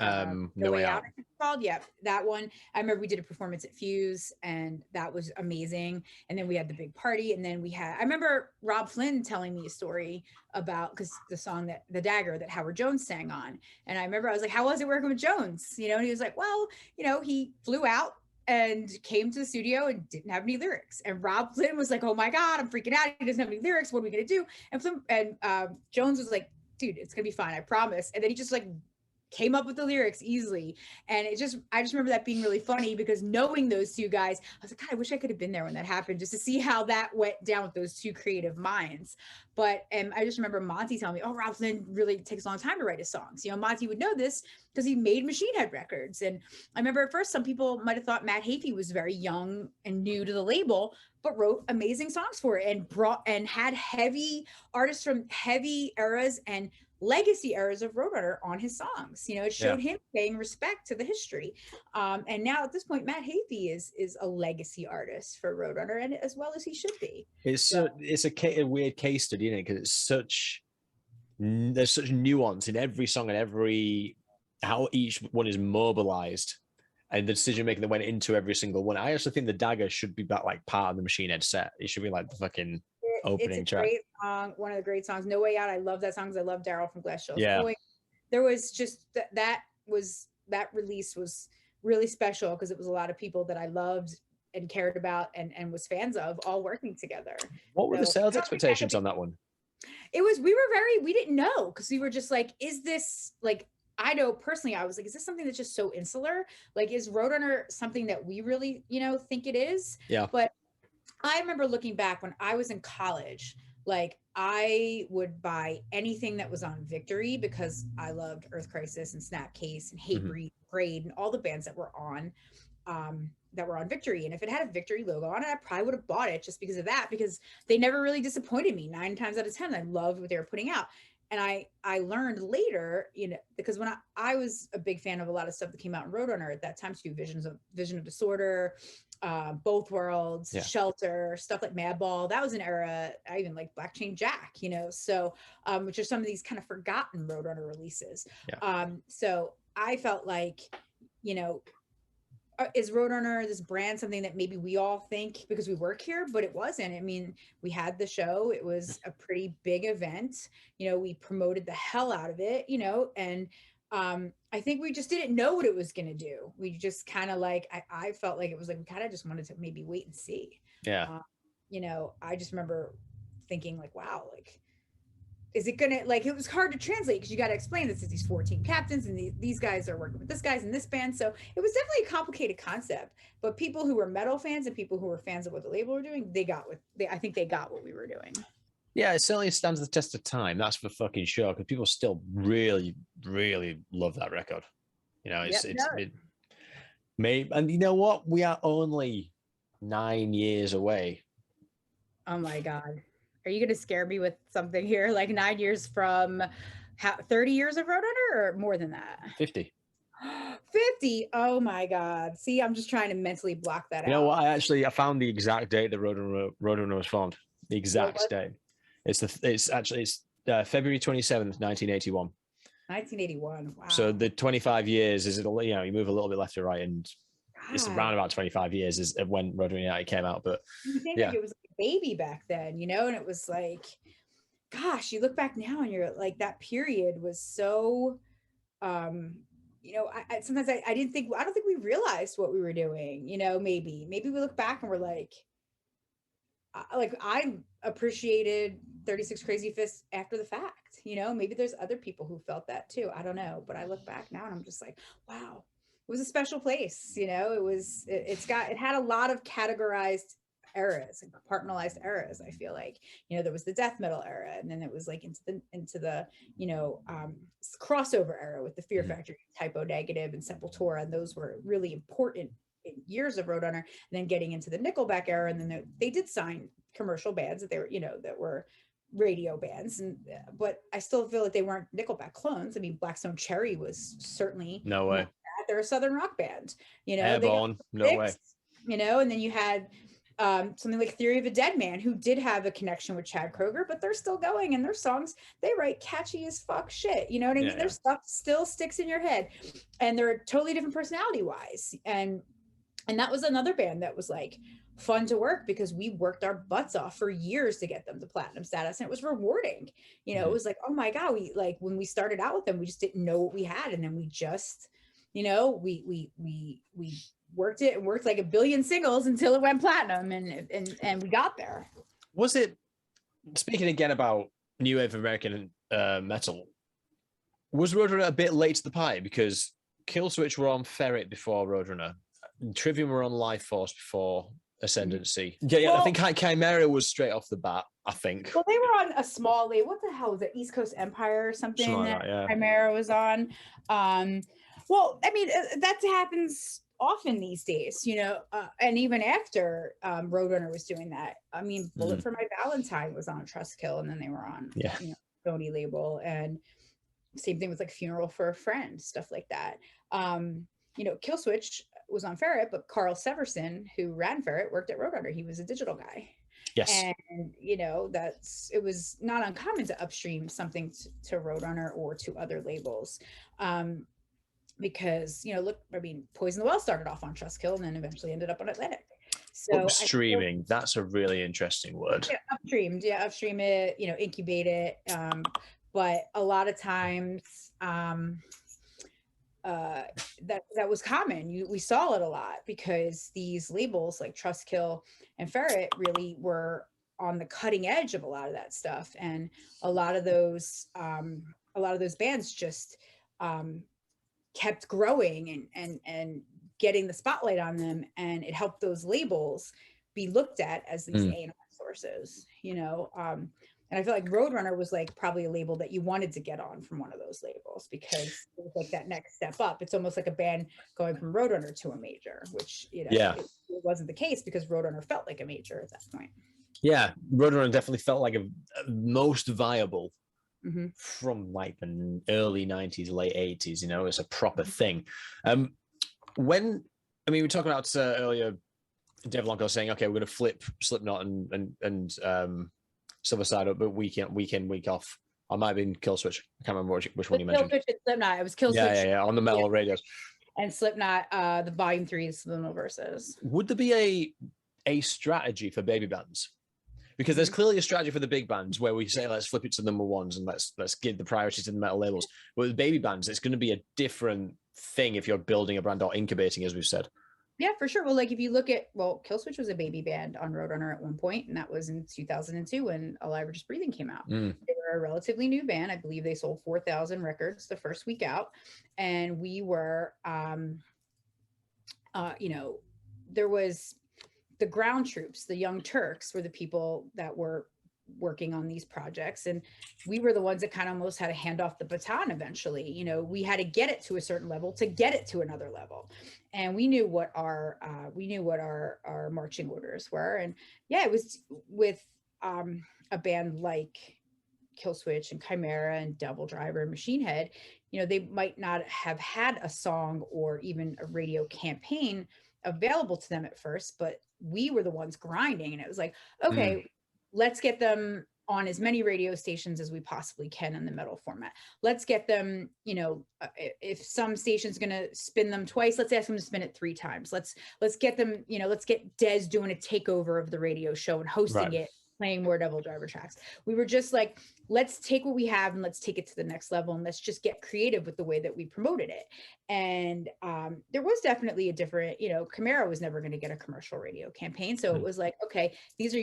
No Way Out. It's called. Yeah, that one. I remember we did a performance at Fuse, and that was amazing. And then we had the big party, and then I remember Rob Flynn telling me a story about because the song that the Dagger that Howard Jones sang on, and I remember I was like, "How was it working with Jones?" And he was like, "Well, he flew out and came to the studio and didn't have any lyrics." And Rob Flynn was like, "Oh my God, I'm freaking out. He doesn't have any lyrics. What are we going to do?" And Jones was like, "Dude, it's going to be fine. I promise." And then he just like came up with the lyrics easily. And I just remember that being really funny because knowing those two guys, I was like, God, I wish I could have been there when that happened just to see how that went down with those two creative minds. But I just remember Monty telling me, "Oh, Rob Flynn really takes a long time to write his songs." Monty would know this because he made Machine Head Records. And I remember at first some people might have thought Matt Hafey was very young and new to the label, but wrote amazing songs for it and had heavy artists from heavy eras and legacy eras of Roadrunner on his songs. It showed him paying respect to the history. And now at this point, Matt Hafey is a legacy artist for Roadrunner, and as well as he should be. It's a weird case study, isn't it? Because there's such nuance in every song and how each one is mobilized and the decision making that went into every single one. I actually think the Dagger should be like part of the Machine Head set. It should be like the fucking opening track. Great song, one of the great songs. No Way Out. I love that song because I love Daryl from Glassjaw's voice. There was just that release was really special because it was a lot of people that I loved and cared about and was fans of all working together. What were the sales expectations on that one? We didn't know because we were just like, is this like, I know personally, I was like, is this something that's just so insular? Like, is Roadrunner something that we really, think it is? Yeah. But I remember looking back when I was in college, like I would buy anything that was on Victory because I loved Earth Crisis and Snapcase and Hatebreed, Grade, and all the bands that were on Victory. And if it had a Victory logo on it, I probably would have bought it just because of that, because they never really disappointed me. 9 times out of 10, I loved what they were putting out. And I learned later, because when I was a big fan of a lot of stuff that came out in Roadrunner at that time too, Vision of Disorder, Both Worlds, Shelter, stuff like Madball. That was an era I even like Black Chain Jack, so which are some of these kind of forgotten Roadrunner releases. So I felt like, is Roadrunner, this brand, something that maybe we all think because we work here, but it wasn't. I mean, we had the show. It was a pretty big event. We promoted the hell out of it, and I think we just didn't know what it was going to do. We just kind of like, I felt like it was like, we kind of just wanted to maybe wait and see. Yeah. I just remember thinking like, wow, like, is it gonna, like, it was hard to translate because you got to explain this to these 14 captains and these guys are working with this guys in this band. So it was definitely a complicated concept, but people who were metal fans and people who were fans of what the label were doing, I think they got what we were doing. Yeah, it certainly stands the test of time. That's for fucking sure. Because people still really, really love that record. It may, and you know what? We are only 9 years away. Oh my God. Are you going to scare me with something here? Like 9 years from 30 years of Roadrunner or more than that? 50. 50. Oh my God. See, I'm just trying to mentally block that out. You know what? I found the exact date that Roadrunner was formed. The exact date. It's February 27th, 1981. 1981. Wow. So the 25 years is, you know, you move a little bit left to right, and it's God. around about 25 years is when Roadrunner United came out. But You think yeah, like it was like a baby back then, you know, and it was like, gosh, you look back now and you're like, that period was so, you know, sometimes I didn't think, I don't think we realized what we were doing, you know, maybe we look back and we're like I appreciated 36 Crazy Fists after the fact, you know, maybe there's other people who felt that too. I don't know, but I look back now and I'm just like, wow, it was a special place, you know, it had a lot of categorized eras and compartmentalized eras. I feel like, you know, there was the death metal era, and then it was like into the you know, crossover era with the Fear Factory, Typo Negative, and Sepultura, and those were really important years of Roadrunner. And then getting into the Nickelback era, and then they did sign commercial bands that they were, you know, that were radio bands, and but I still feel like they weren't Nickelback clones. I mean, Blackstone Cherry was certainly no way. they're a southern rock band, you know. Airborne, no way. You know, and then you had something like Theory of a Dead Man, who did have a connection with Chad Kroeger, but they're still going, and their songs, they write catchy as fuck shit, you know what I mean? Yeah, their stuff still sticks in your head, and they're totally different personality wise, and that was another band that was like fun to work, because we worked our butts off for years to get them to platinum status, and it was rewarding, you know. It was like, oh my god, we like, when we started out with them, we just didn't know what we had, and then we just, you know, we worked it and worked like a billion singles until it went platinum, and we got there. Was it, speaking again about new wave American metal, was Roadrunner a bit late to the party? Because Killswitch were on Ferret before Roadrunner, Trivium were on Life Force before Ascendancy. Yeah, well, I think Chimera was straight off the bat, I think. Well, they were on a small label. What the hell was it? East Coast Empire or something like that, yeah. Chimera was on. Well, I mean, that happens often these days, you know, and even after Roadrunner was doing that. I mean, Bullet for My Valentine was on Trustkill, and then they were on, you know, Sony label, and same thing with like Funeral for a Friend, stuff like that. You know, Killswitch was on Ferret, but Carl Severson, who ran Ferret, worked at Roadrunner. He was a digital guy. Yes. And, you know, it was not uncommon to upstream something to Roadrunner or to other labels. Because, you know, look, I mean, Poison the Well started off on Trustkill and then eventually ended up on Atlantic. So upstreaming, that's a really interesting word. Yeah, upstream it, you know, incubate it. But a lot of times that was common. We saw it a lot, because these labels like Trustkill and Ferret really were on the cutting edge of a lot of that stuff, and a lot of those bands just kept growing and getting the spotlight on them, and it helped those labels be looked at as these A&R sources, you know. And I feel like Roadrunner was like probably a label that you wanted to get on from one of those labels, because it was like that next step up. It's almost like a band going from Roadrunner to a major, which, you know, it wasn't the case, because Roadrunner felt like a major at that point. Yeah, Roadrunner definitely felt like a most viable from like the early 90s, late 80s, you know, it's a proper thing. When, I mean, we were talking about earlier, Dave Lonko saying, okay, we're going to flip Slipknot and Silver Side up, but week in, week off. I might have been Killswitch. I can't remember which one you mentioned. Killswitch and Slipknot. It was Killswitch. Yeah, on the metal radios. And Slipknot, the Volume 3 is Subliminal Verses. Would there be a strategy for baby bands? Because there's clearly a strategy for the big bands where we say, let's flip it to number ones and let's give the priority to the metal labels. But with baby bands, it's going to be a different thing if you're building a brand or incubating, as we've said. Yeah, for sure. Well, like if you look at, Killswitch was a baby band on Roadrunner at one point, and that was in 2002 when Alive or Just Breathing came out. They were a relatively new band. I believe they sold 4,000 records the first week out, and we were, you know, there was the ground troops, the Young Turks were the people that were working on these projects, and we were the ones that kind of almost had to hand off the baton eventually. You know, we had to get it to a certain level to get it to another level, and we knew what our marching orders were. And yeah, it was with a band like Killswitch and Chimera and Devil Driver and Machine Head, you know, they might not have had a song or even a radio campaign available to them at first, but we were the ones grinding, and it was like, okay, let's get them on as many radio stations as we possibly can in the metal format. Let's get them, if some station's going to spin them twice, let's ask them to spin it 3 times. Let's get them, let's get Des doing a takeover of the radio show and hosting it, playing more Devil Driver tracks. We were just like, let's take what we have and let's take it to the next level, and let's just get creative with the way that we promoted it. And there was definitely a different, Camaro was never going to get a commercial radio campaign. So it was like, okay, these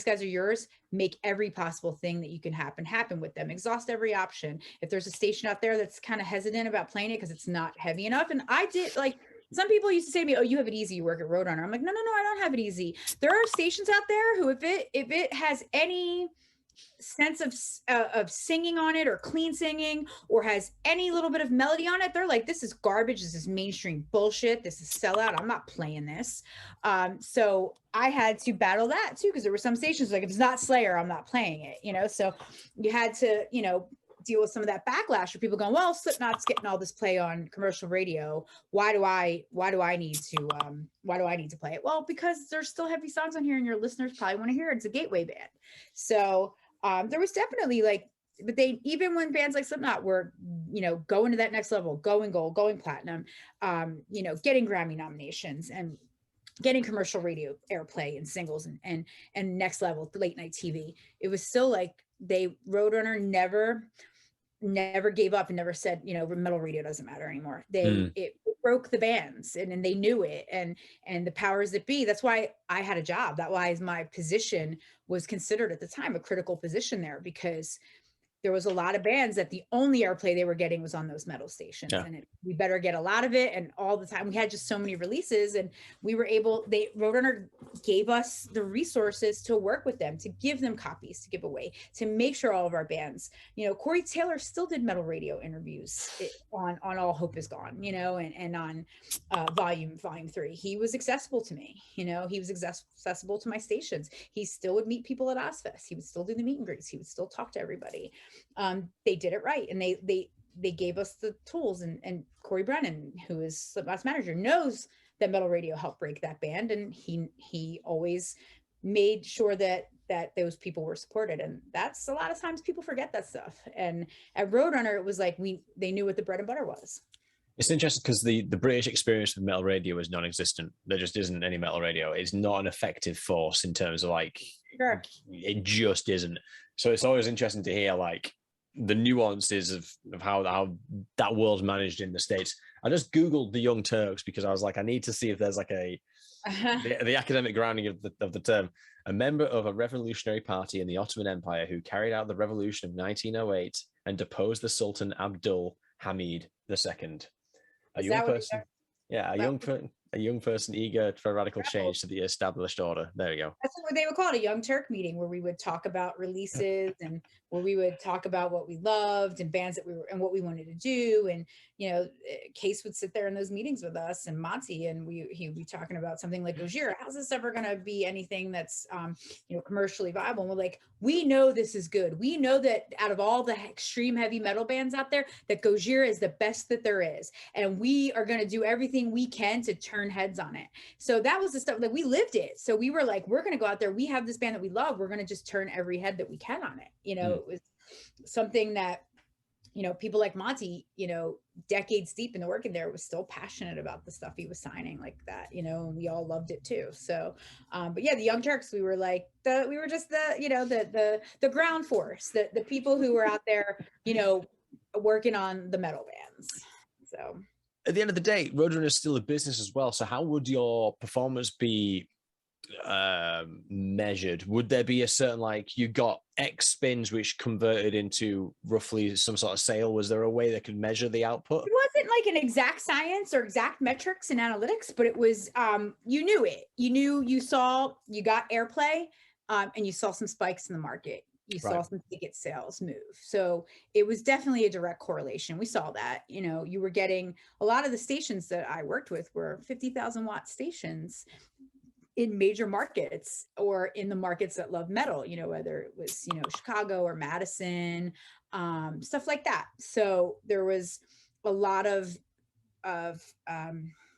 guys are yours. Make every possible thing that you can happen with them. Exhaust every option. If there's a station out there that's kind of hesitant about playing it because it's not heavy enough. And I did, like, some people used to say to me, oh, you have it easy, you work at Roadrunner. I'm like, no, I don't have it easy. There are stations out there who, if it has any sense of singing on it, or clean singing, or has any little bit of melody on it, they're like, this is garbage, this is mainstream bullshit, this is sellout, I'm not playing this. So I had to battle that too, because there were some stations like, if it's not Slayer, I'm not playing it, so you had to deal with some of that backlash of people going, well, Slipknot's getting all this play on commercial radio, why do I need to play it? Well, because there's still heavy songs on here and your listeners probably want to hear it. It's a gateway band. So there was definitely but even when bands like Slipknot were, going to that next level, going gold, going platinum, getting Grammy nominations and getting commercial radio airplay and singles and next level late night TV, it was still like Roadrunner never gave up and never said, metal radio doesn't matter anymore. It broke the bands and they knew it, and the powers that be. That's why I had a job. That why my position was considered at the time a critical position there, because there was a lot of bands that the only airplay they were getting was on those metal stations. Yeah. And we better get a lot of it. And all the time we had just so many releases, and we were Roadrunner gave us the resources to work with them, to give them copies to give away, to make sure all of our bands, Corey Taylor still did metal radio interviews on All Hope Is Gone, and on volume 3. He was accessible to me, he was accessible to my stations. He still would meet people at Ozfest. He would still do the meet and greets. He would still talk to everybody. They did it right, and they gave us the tools, and Corey Brennan, who is Slipknot's manager, knows that metal radio helped break that band, and he always made sure that those people were supported. And that's a lot of times people forget that stuff. And at Roadrunner, it was like they knew what the bread and butter was. It's interesting because the British experience with metal radio is non-existent. There just isn't any metal radio. It's not an effective force in terms of Sure. It just isn't. So it's always interesting to hear the nuances of how that world's managed in the States. I just Googled the Young Turks because I was like, I need to see if there's the academic grounding of the term. A member of a revolutionary party in the Ottoman Empire who carried out the revolution of 1908 and deposed the Sultan Abdul Hamid II. A young person eager for radical change to the established order. There we go. That's what they would call it, a Young Turk meeting, where we would talk about releases and where we would talk about what we loved and bands that we were and what we wanted to do. And Case would sit there in those meetings with us and Monty, and he would be talking about something like Gojira. How's this ever going to be anything that's commercially viable? And we're like, we know this is good. We know that out of all the extreme heavy metal bands out there, that Gojira is the best that there is, and we are going to do everything we can to turn heads on it. So that was the stuff that we lived it. So we were like, we're going to go out there. We have this band that we love. We're going to just turn every head that we can on it. It was something that people like Monty, decades deep in the working there, was still passionate about the stuff he was signing like that, and we all loved it too. So, but yeah, the Young Turks, we were just the ground force, the people who were out there, working on the metal bands. So at the end of the day, Roadrunner is still a business as well. So how would your performance be measured? Would there be a certain you got X spins which converted into roughly some sort of sale? Was there a way that could measure the output? It wasn't like an exact science or exact metrics and analytics, but it was you knew it. You got airplay, and you saw some spikes in the market. You saw some ticket sales move. So it was definitely a direct correlation. We saw that, you were getting a lot of the stations that I worked with were 50,000 watt stations in major markets, or in the markets that love metal, whether it was, Chicago or Madison, stuff like that. So there was a lot of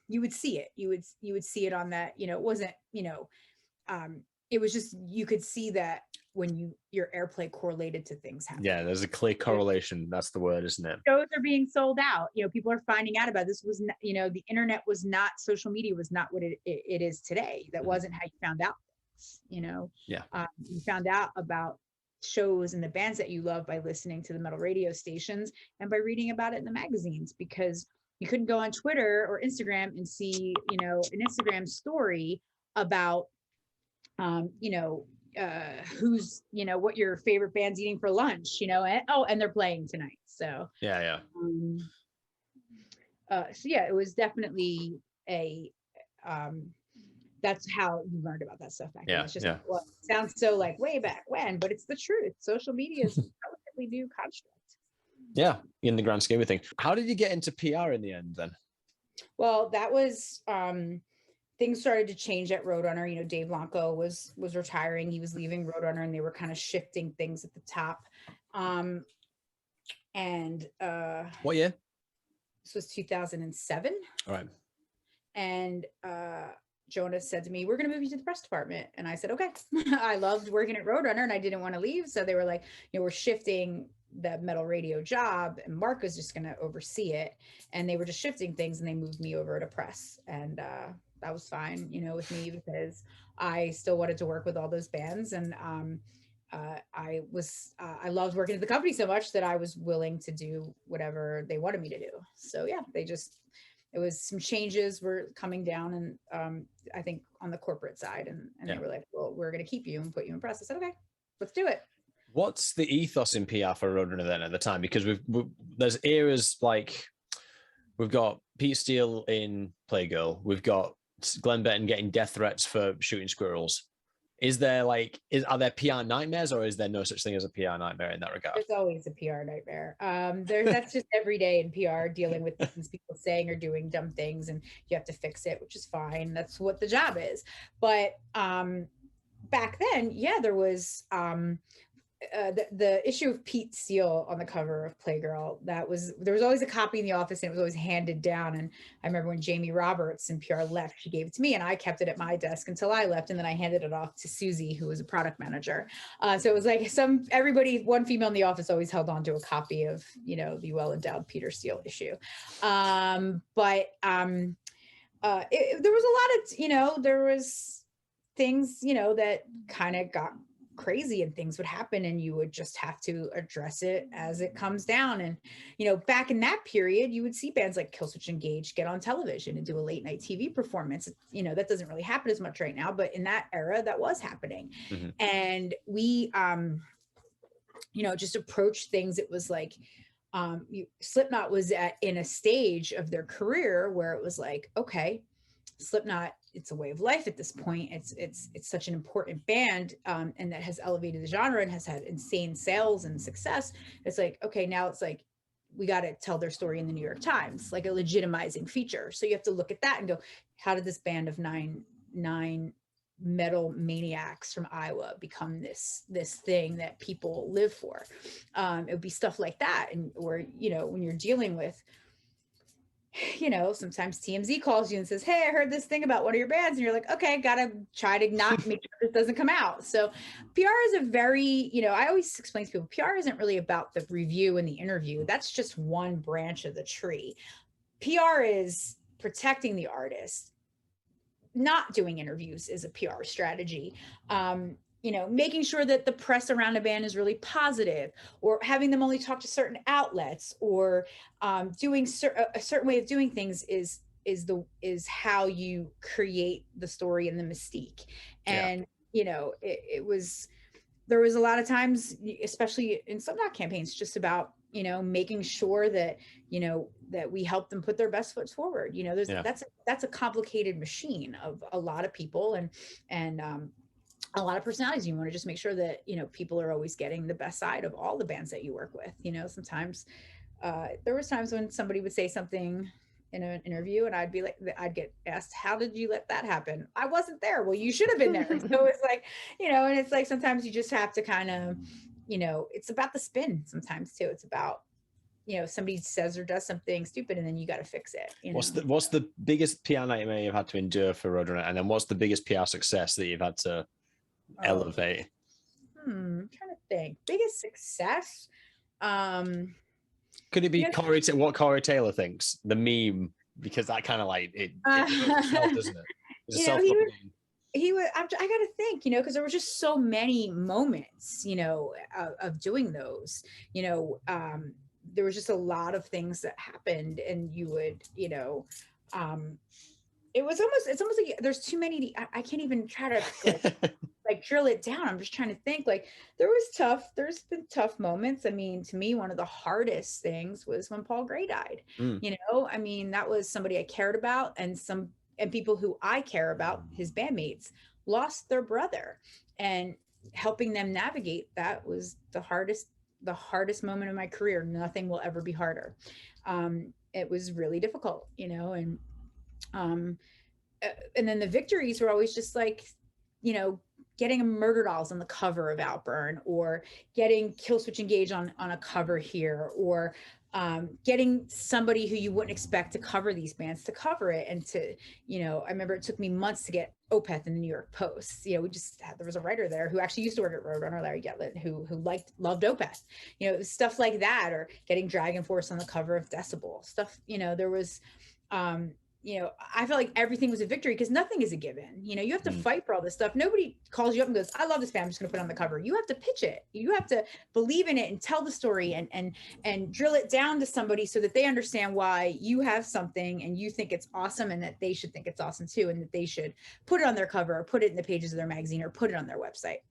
you would see it, you would see it on that, it wasn't, it was just, you could see that when your airplay correlated to things happening. Yeah, there's a clear correlation. That's the word, isn't it? Shows are being sold out. People are finding out about this. Was not, the internet was not, social media was not what it is today. That wasn't how you found out. Yeah. You found out about shows and the bands that you love by listening to the metal radio stations and by reading about it in the magazines, because you couldn't go on Twitter or Instagram and see, an Instagram story about, who's, what your favorite band's eating for lunch, and they're playing tonight. So yeah. So yeah, it was definitely that's how you learned about that stuff back then. It's just, well, it sounds so like way back when, but it's the truth. Social media is a relatively new construct. Yeah, in the grand scheme of things. How did you get into PR in the end then? Well, that was, things started to change at Roadrunner. Dave Blanco was retiring. He was leaving Roadrunner, and they were kind of shifting things at the top. What year? This was 2007. All right. And Jonas said to me, "We're going to move you to the press department." And I said, "Okay." I loved working at Roadrunner and I didn't want to leave. So they were like, we're shifting the metal radio job, and Mark was just going to oversee it. And they were just shifting things, and they moved me over to press. And that was fine, with me, because I still wanted to work with all those bands. And I loved working at the company so much that I was willing to do whatever they wanted me to do. So yeah, it was some changes were coming down, and I think on the corporate side, and they were like, "Well, we're going to keep you and put you in press." I said, "Okay, let's do it." What's the ethos in PR for Roadrunner then at the time? Because there's eras like we've got Pete Steele in Playgirl, we've got Glenn Benton getting death threats for shooting squirrels. Are there PR nightmares, or is there no such thing as a PR nightmare in that regard? There's always a PR nightmare. That's just every day in PR, dealing with things, people saying or doing dumb things, and you have to fix it, which is fine. That's what the job is. But back then, there was the issue of Pete Steele on the cover of Playgirl. There was always a copy in the office, and it was always handed down. And I remember when Jamie Roberts in PR left, she gave it to me, and I kept it at my desk until I left, and then I handed it off to Susie, who was a product manager. So it was like one female in the office always held on to a copy of the well-endowed Peter Steele issue. There was a lot of there was things that kind of got crazy, and things would happen, and you would just have to address it as it comes down. And back in that period, you would see bands like Killswitch Engage get on television and do a late night TV performance. That doesn't really happen as much right now, but in that era, that was happening. Mm-hmm. And we just approached things. It was like Slipknot was in a stage of their career where it was like, okay, Slipknot, it's a way of life at this point. It's such an important band, and that has elevated the genre and has had insane sales and success. It's like, okay, now it's like, we got to tell their story in the New York Times, like a legitimizing feature. So you have to look at that and go, how did this band of nine metal maniacs from Iowa become this thing that people live for? It would be stuff like that. And or when you're dealing with, sometimes TMZ calls you and says, "Hey, I heard this thing about one of your bands," and you're like, "Okay, gotta try to not make sure this doesn't come out." So PR is a very, I always explain to people, PR isn't really about the review and the interview. That's just one branch of the tree. PR is protecting the artist. Not doing interviews is a PR strategy. Making sure that the press around a band is really positive, or having them only talk to certain outlets, or doing a certain way of doing things is how you create the story and the mystique. And there was a lot of times, especially in some not campaigns, just about making sure that that we help them put their best foot forward. That's a complicated machine of a lot of people and a lot of personalities. You want to just make sure that people are always getting the best side of all the bands that you work with. Sometimes there was times when somebody would say something in an interview, and I'd get asked, "How did you let that happen?" I wasn't there. Well, you should have been there. So it's like, and it's like, sometimes you just have to kind of, it's about the spin sometimes too. It's about, somebody says or does something stupid, and then you got to fix it. What's the biggest PR nightmare you've had to endure for Roadrunner, and then what's the biggest PR success that you've had to elevate? I'm trying to think. Biggest success. Could it be You know, what Corey Taylor thinks? The meme, because that kind of like it knows itself, doesn't it? It's a you know, self-propagating. he was, I got to think, because there were just so many moments, of doing those, there was just a lot of things that happened, and you would, um, it's almost like there's too many, I can't even try to like drill it down. I'm just trying to think, like, there's been tough moments. I mean, to me, one of the hardest things was when Paul Gray died. I mean, that was somebody I cared about, and people who I care about, his bandmates, lost their brother, and helping them navigate that was the hardest moment of my career. Nothing will ever be harder. It was really difficult, um, and then the victories were always just like, getting a Murder Dolls on the cover of Outburn, or getting Killswitch Engage on a cover here, or getting somebody who you wouldn't expect to cover these bands to cover it. And to, I remember it took me months to get Opeth in the New York Post. There was a writer there who actually used to work at Roadrunner, Larry Getlett, who loved Opeth, stuff like that, or getting Dragon Force on the cover of Decibel stuff. There was, I felt like everything was a victory, because nothing is a given. You have to fight for all this stuff. Nobody calls you up and goes, I love this band, I'm just going to put it on the cover. You have to pitch it. You have to believe in it and tell the story, and drill it down to somebody so that they understand why you have something and you think it's awesome, and that they should think it's awesome too, and that they should put it on their cover, or put it in the pages of their magazine, or put it on their website.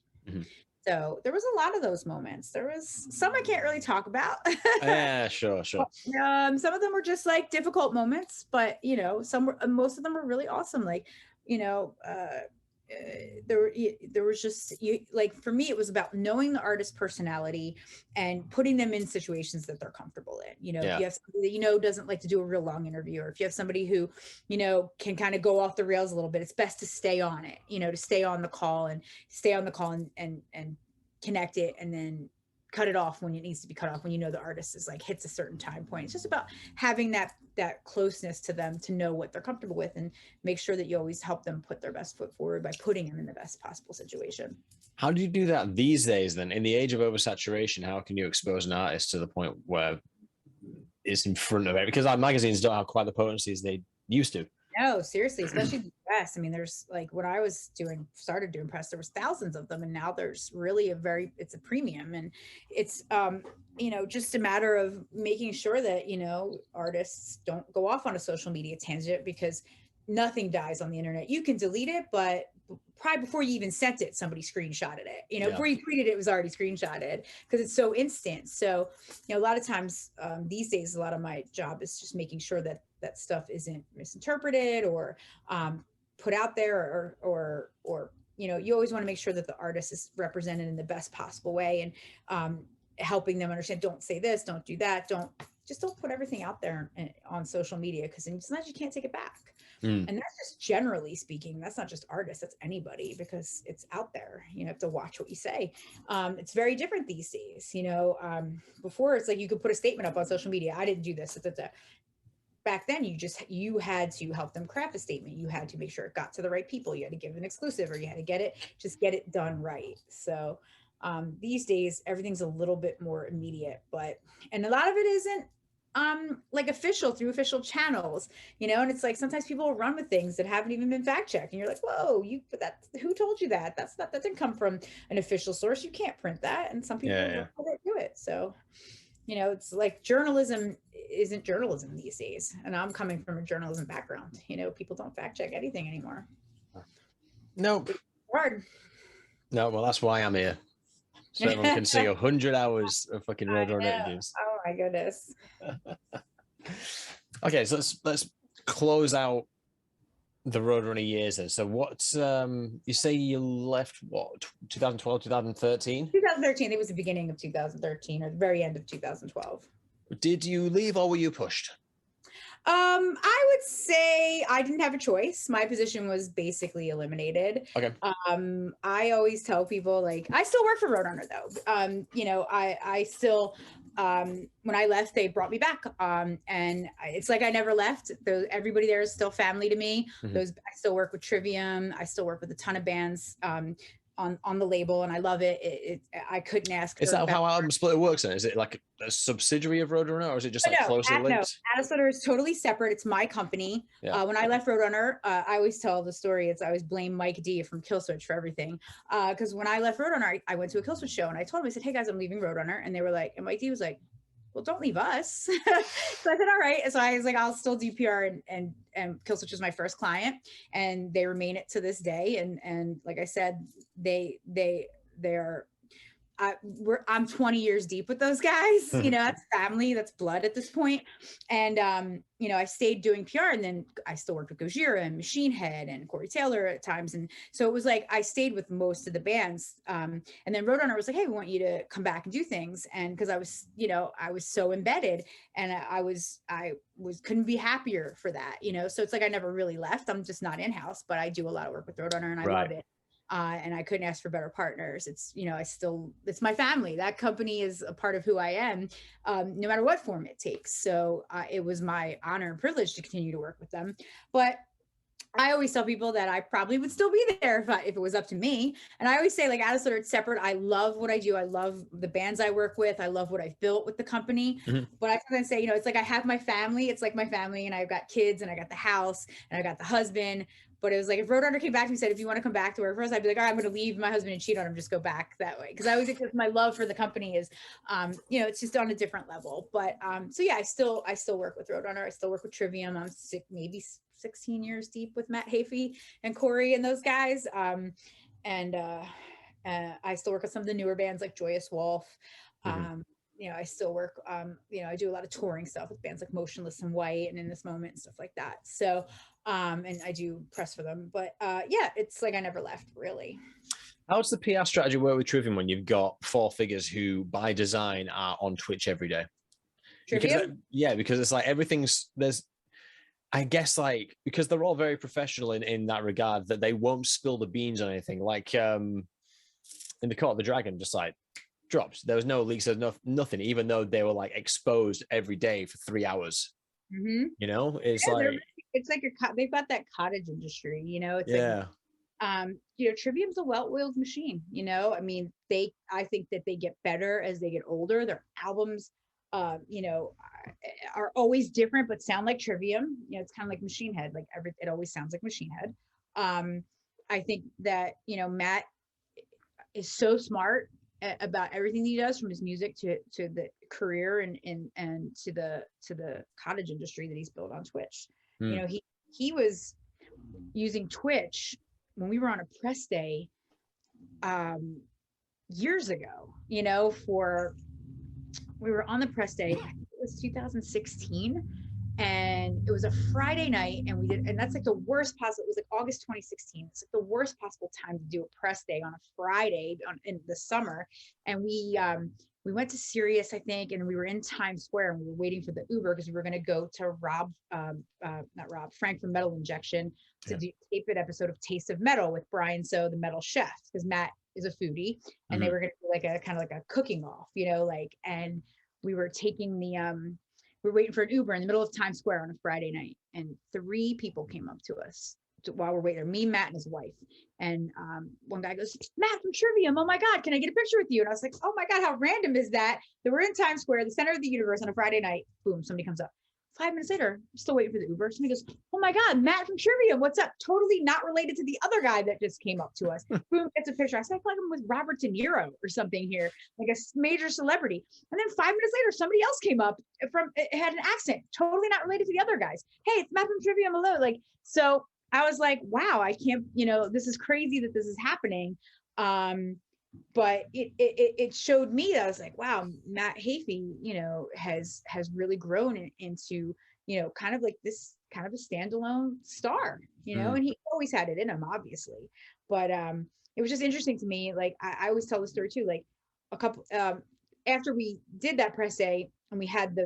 So there was a lot of those moments. There was some I can't really talk about. Yeah, sure. Some of them were just like difficult moments, but most of them were really awesome. Like, there was just, like, for me, it was about knowing the artist's personality and putting them in situations that they're comfortable in. If you have somebody that doesn't like to do a real long interview, or if you have somebody who can kind of go off the rails a little bit, it's best to stay on it, to stay on the call and connect it, and then cut it off when it needs to be cut off, when the artist is like hits a certain time point. It's just about having that closeness to them, to know what they're comfortable with, and make sure that you always help them put their best foot forward by putting them in the best possible situation. How do you do that these days then? In the age of oversaturation, how can you expose an artist to the point where it's in front of it? Because our magazines don't have quite the potency as they used to. No, seriously, especially the press. I mean, there's, like, when I started doing press, there was thousands of them, and now there's really it's a premium, and it's just a matter of making sure that artists don't go off on a social media tangent, because nothing dies on the internet. You can delete it, but probably before you even sent it, somebody screenshotted it. Before you tweeted it was already screenshotted, because it's so instant. So a lot of times these days, a lot of my job is just making sure that stuff isn't misinterpreted or put out there, or you always want to make sure that the artist is represented in the best possible way, and helping them understand, don't say this, don't do that, don't put everything out there on social media, because sometimes you can't take it back. And that's just generally speaking. That's not just artists, that's anybody, because it's out there. You have to watch what you say. It's very different these days. Before, it's like you could put a statement up on social media, I didn't do this. Back then, you had to help them craft a statement. You had to make sure it got to the right people. You had to give an exclusive, or you had to get it done right. So these days, everything's a little bit more immediate, and a lot of it isn't like through official channels, and it's like sometimes people will run with things that haven't even been fact checked, and you're like, whoa, who told you that? That didn't come from an official source. You can't print that. And some people do it. So it's like journalism isn't journalism these days, and I'm coming from a journalism background. People don't fact check anything anymore. Nope. It's hard. No, well, that's why I'm here, so everyone can see 100 hours of fucking Roadrunner interviews. Oh my goodness. Okay, so let's close out the Roadrunner years then. So what's you say you left 2012, 2013? 2013. It was the beginning of 2013, or the very end of 2012. Did you leave, or were you pushed? I would say I didn't have a choice. My position was basically eliminated. Okay. I always tell people, like, I still work for Roadrunner though. I still, when I left, they brought me back. And it's like I never left. Everybody there is still family to me. I still work with Trivium. I still work with a ton of bands. on the label, and I love it. I couldn't ask for Is that better. how Album Splitter works then? Is it like a subsidiary of Roadrunner, or is it just like closely linked? Addis Splitter is totally separate. It's my company. Yeah. When I left Roadrunner, I always tell the story. I always blame Mike D from Killswitch for everything. Because when I left Roadrunner, I went to a Killswitch show and I told him, I said, "Hey guys, I'm leaving Roadrunner," and they were like, and Mike D was like, "Well, don't leave us." So I said, "All right." So I was like, "I'll still do PR," and Killswitch was my first client, and they remain it to this day. And like I said, they're I'm 20 years deep with those guys. You know, that's family, that's blood at this point. And you know, I stayed doing PR, and then I still worked with Gojira and Machine Head and Corey Taylor at times. And so it was like I stayed with most of the bands. And then Roadrunner was like, "Hey, we want you to come back and do things." And because I was, you know, I was so embedded, and I couldn't be happier for that, you know. So it's like I never really left. I'm just not in-house, but I do a lot of work with Roadrunner, and I love it. And I couldn't ask for better partners. It's, you know, it's my family. That company is a part of who I am, no matter what form it takes. So it was my honor and privilege to continue to work with them. But I always tell people that I probably would still be there if it was up to me. And I always say, like, Addis Splitter, it's separate. I love what I do. I love the bands I work with. I love what I've built with the company. But I sometimes say, you know, it's like I have my family. It's like my family, and I've got kids, and I got the house, and I got the husband. But it was like, if Roadrunner came back to me and said, "If you want to come back to work for us," I'd be like, "All right, I'm going to leave my husband and cheat on him, just go back that way." Because I always think my love for the company is, you know, it's just on a different level. But so yeah, I still work with Roadrunner. I still work with Trivium. I'm maybe 16 years deep with Matt Hafey and Corey and those guys. And I still work with some of the newer bands like Joyous Wolf. You know, I still work, you know, I do a lot of touring stuff with bands like Motionless and White and In This Moment and stuff like that. So, and I do press for them, but yeah, it's like I never left, really. How does the PR strategy work with Trivium when you've got four figures who by design are on Twitch every day? Because it's like I guess, like, because they're all very professional in that regard, that they won't spill the beans on anything. Like in the Court of the Dragon, just like drops. There was no leaks, there's nothing, even though they were like exposed every day for 3 hours. You know, it's it's like they've got that cottage industry, you know. It's like you know, Trivium's a well-oiled machine, you know. I mean, I think that they get better as they get older. Their albums you know, are always different but sound like Trivium. You know, it's kind of like Machine Head. Like it always sounds like Machine Head. I think that, you know, Matt is so smart about everything he does, from his music to the career and to the cottage industry that he's built on Twitch. You know, he was using Twitch when we were on a press day years ago, you know, we were on the press day, I think it was 2016, and it was a Friday night, and that's like the worst possible, it was like August 2016. It's like the worst possible time to do a press day on a Friday in the summer. And we went to Sirius, I think, and we were in Times Square, and we were waiting for the Uber because we were going to go to Frank from Metal Injection to do a tape episode of Taste of Metal with Brian So, the metal chef, because Matt is a foodie, and they were going to do like a kind of like a cooking off, you know, like, and we were taking we were waiting for an Uber in the middle of Times Square on a Friday night, and 3 people came up to us while we're waiting. Me, Matt, and his wife. And one guy goes, "Matt from Trivium, oh my God, can I get a picture with you?" And I was like, "Oh my God, how random is that we're in Times Square, the center of the universe, on a Friday night?" Boom, somebody comes up. 5 minutes later, I'm still waiting for the Uber. Somebody goes, "Oh my God, Matt from Trivium, what's up?" Totally not related to the other guy that just came up to us. Boom, gets a picture. I said, "I feel like I'm with Robert De Niro or something here, like a major celebrity." And then 5 minutes later, somebody else came up it had an accent, totally not related to the other guys. "Hey, it's Matt from Trivium, hello." Like, so I was like, wow, I can't, you know, this is crazy that this is happening. But it showed me that I was like, wow, Matt Hafey, you know, has really grown into, you know, kind of like this kind of a standalone star, you know, and he always had it in him, obviously. But it was just interesting to me. Like, I always tell the story too, like a couple, after we did that press day, and we had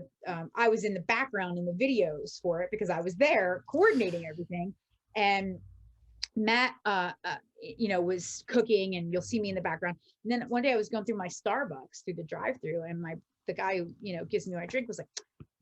I was in the background in the videos for it because I was there coordinating everything. And Matt, you know, was cooking, and you'll see me in the background. And then one day I was going through my Starbucks through the drive-through, and the guy who, you know, gives me my drink was like,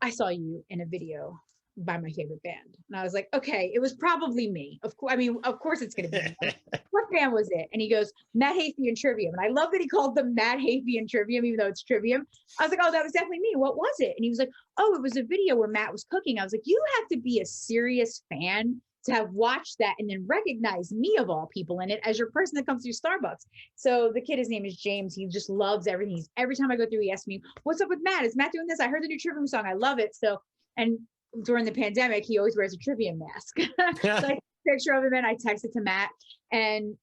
"I saw you in a video by my favorite band. And I was like, okay, it was probably me. Of course, I mean, of course it's going to be me. What band was it? And he goes, Matt Heafy and Trivium. And I love that he called them Matt Heafy and Trivium, even though it's Trivium. I was like, oh, that was definitely me. What was it? And he was like, oh, it was a video where Matt was cooking. I was like, you have to be a serious fan to have watched that and then recognize me of all people in it as your person that comes through Starbucks. So the kid, his name is James. He just loves everything. Every time I go through, he asks me, what's up with Matt? Is Matt doing this? I heard the new Trivium song. I love it. So, and during the pandemic, he always wears a Trivium mask. So I take a picture of him and I text it to Matt. And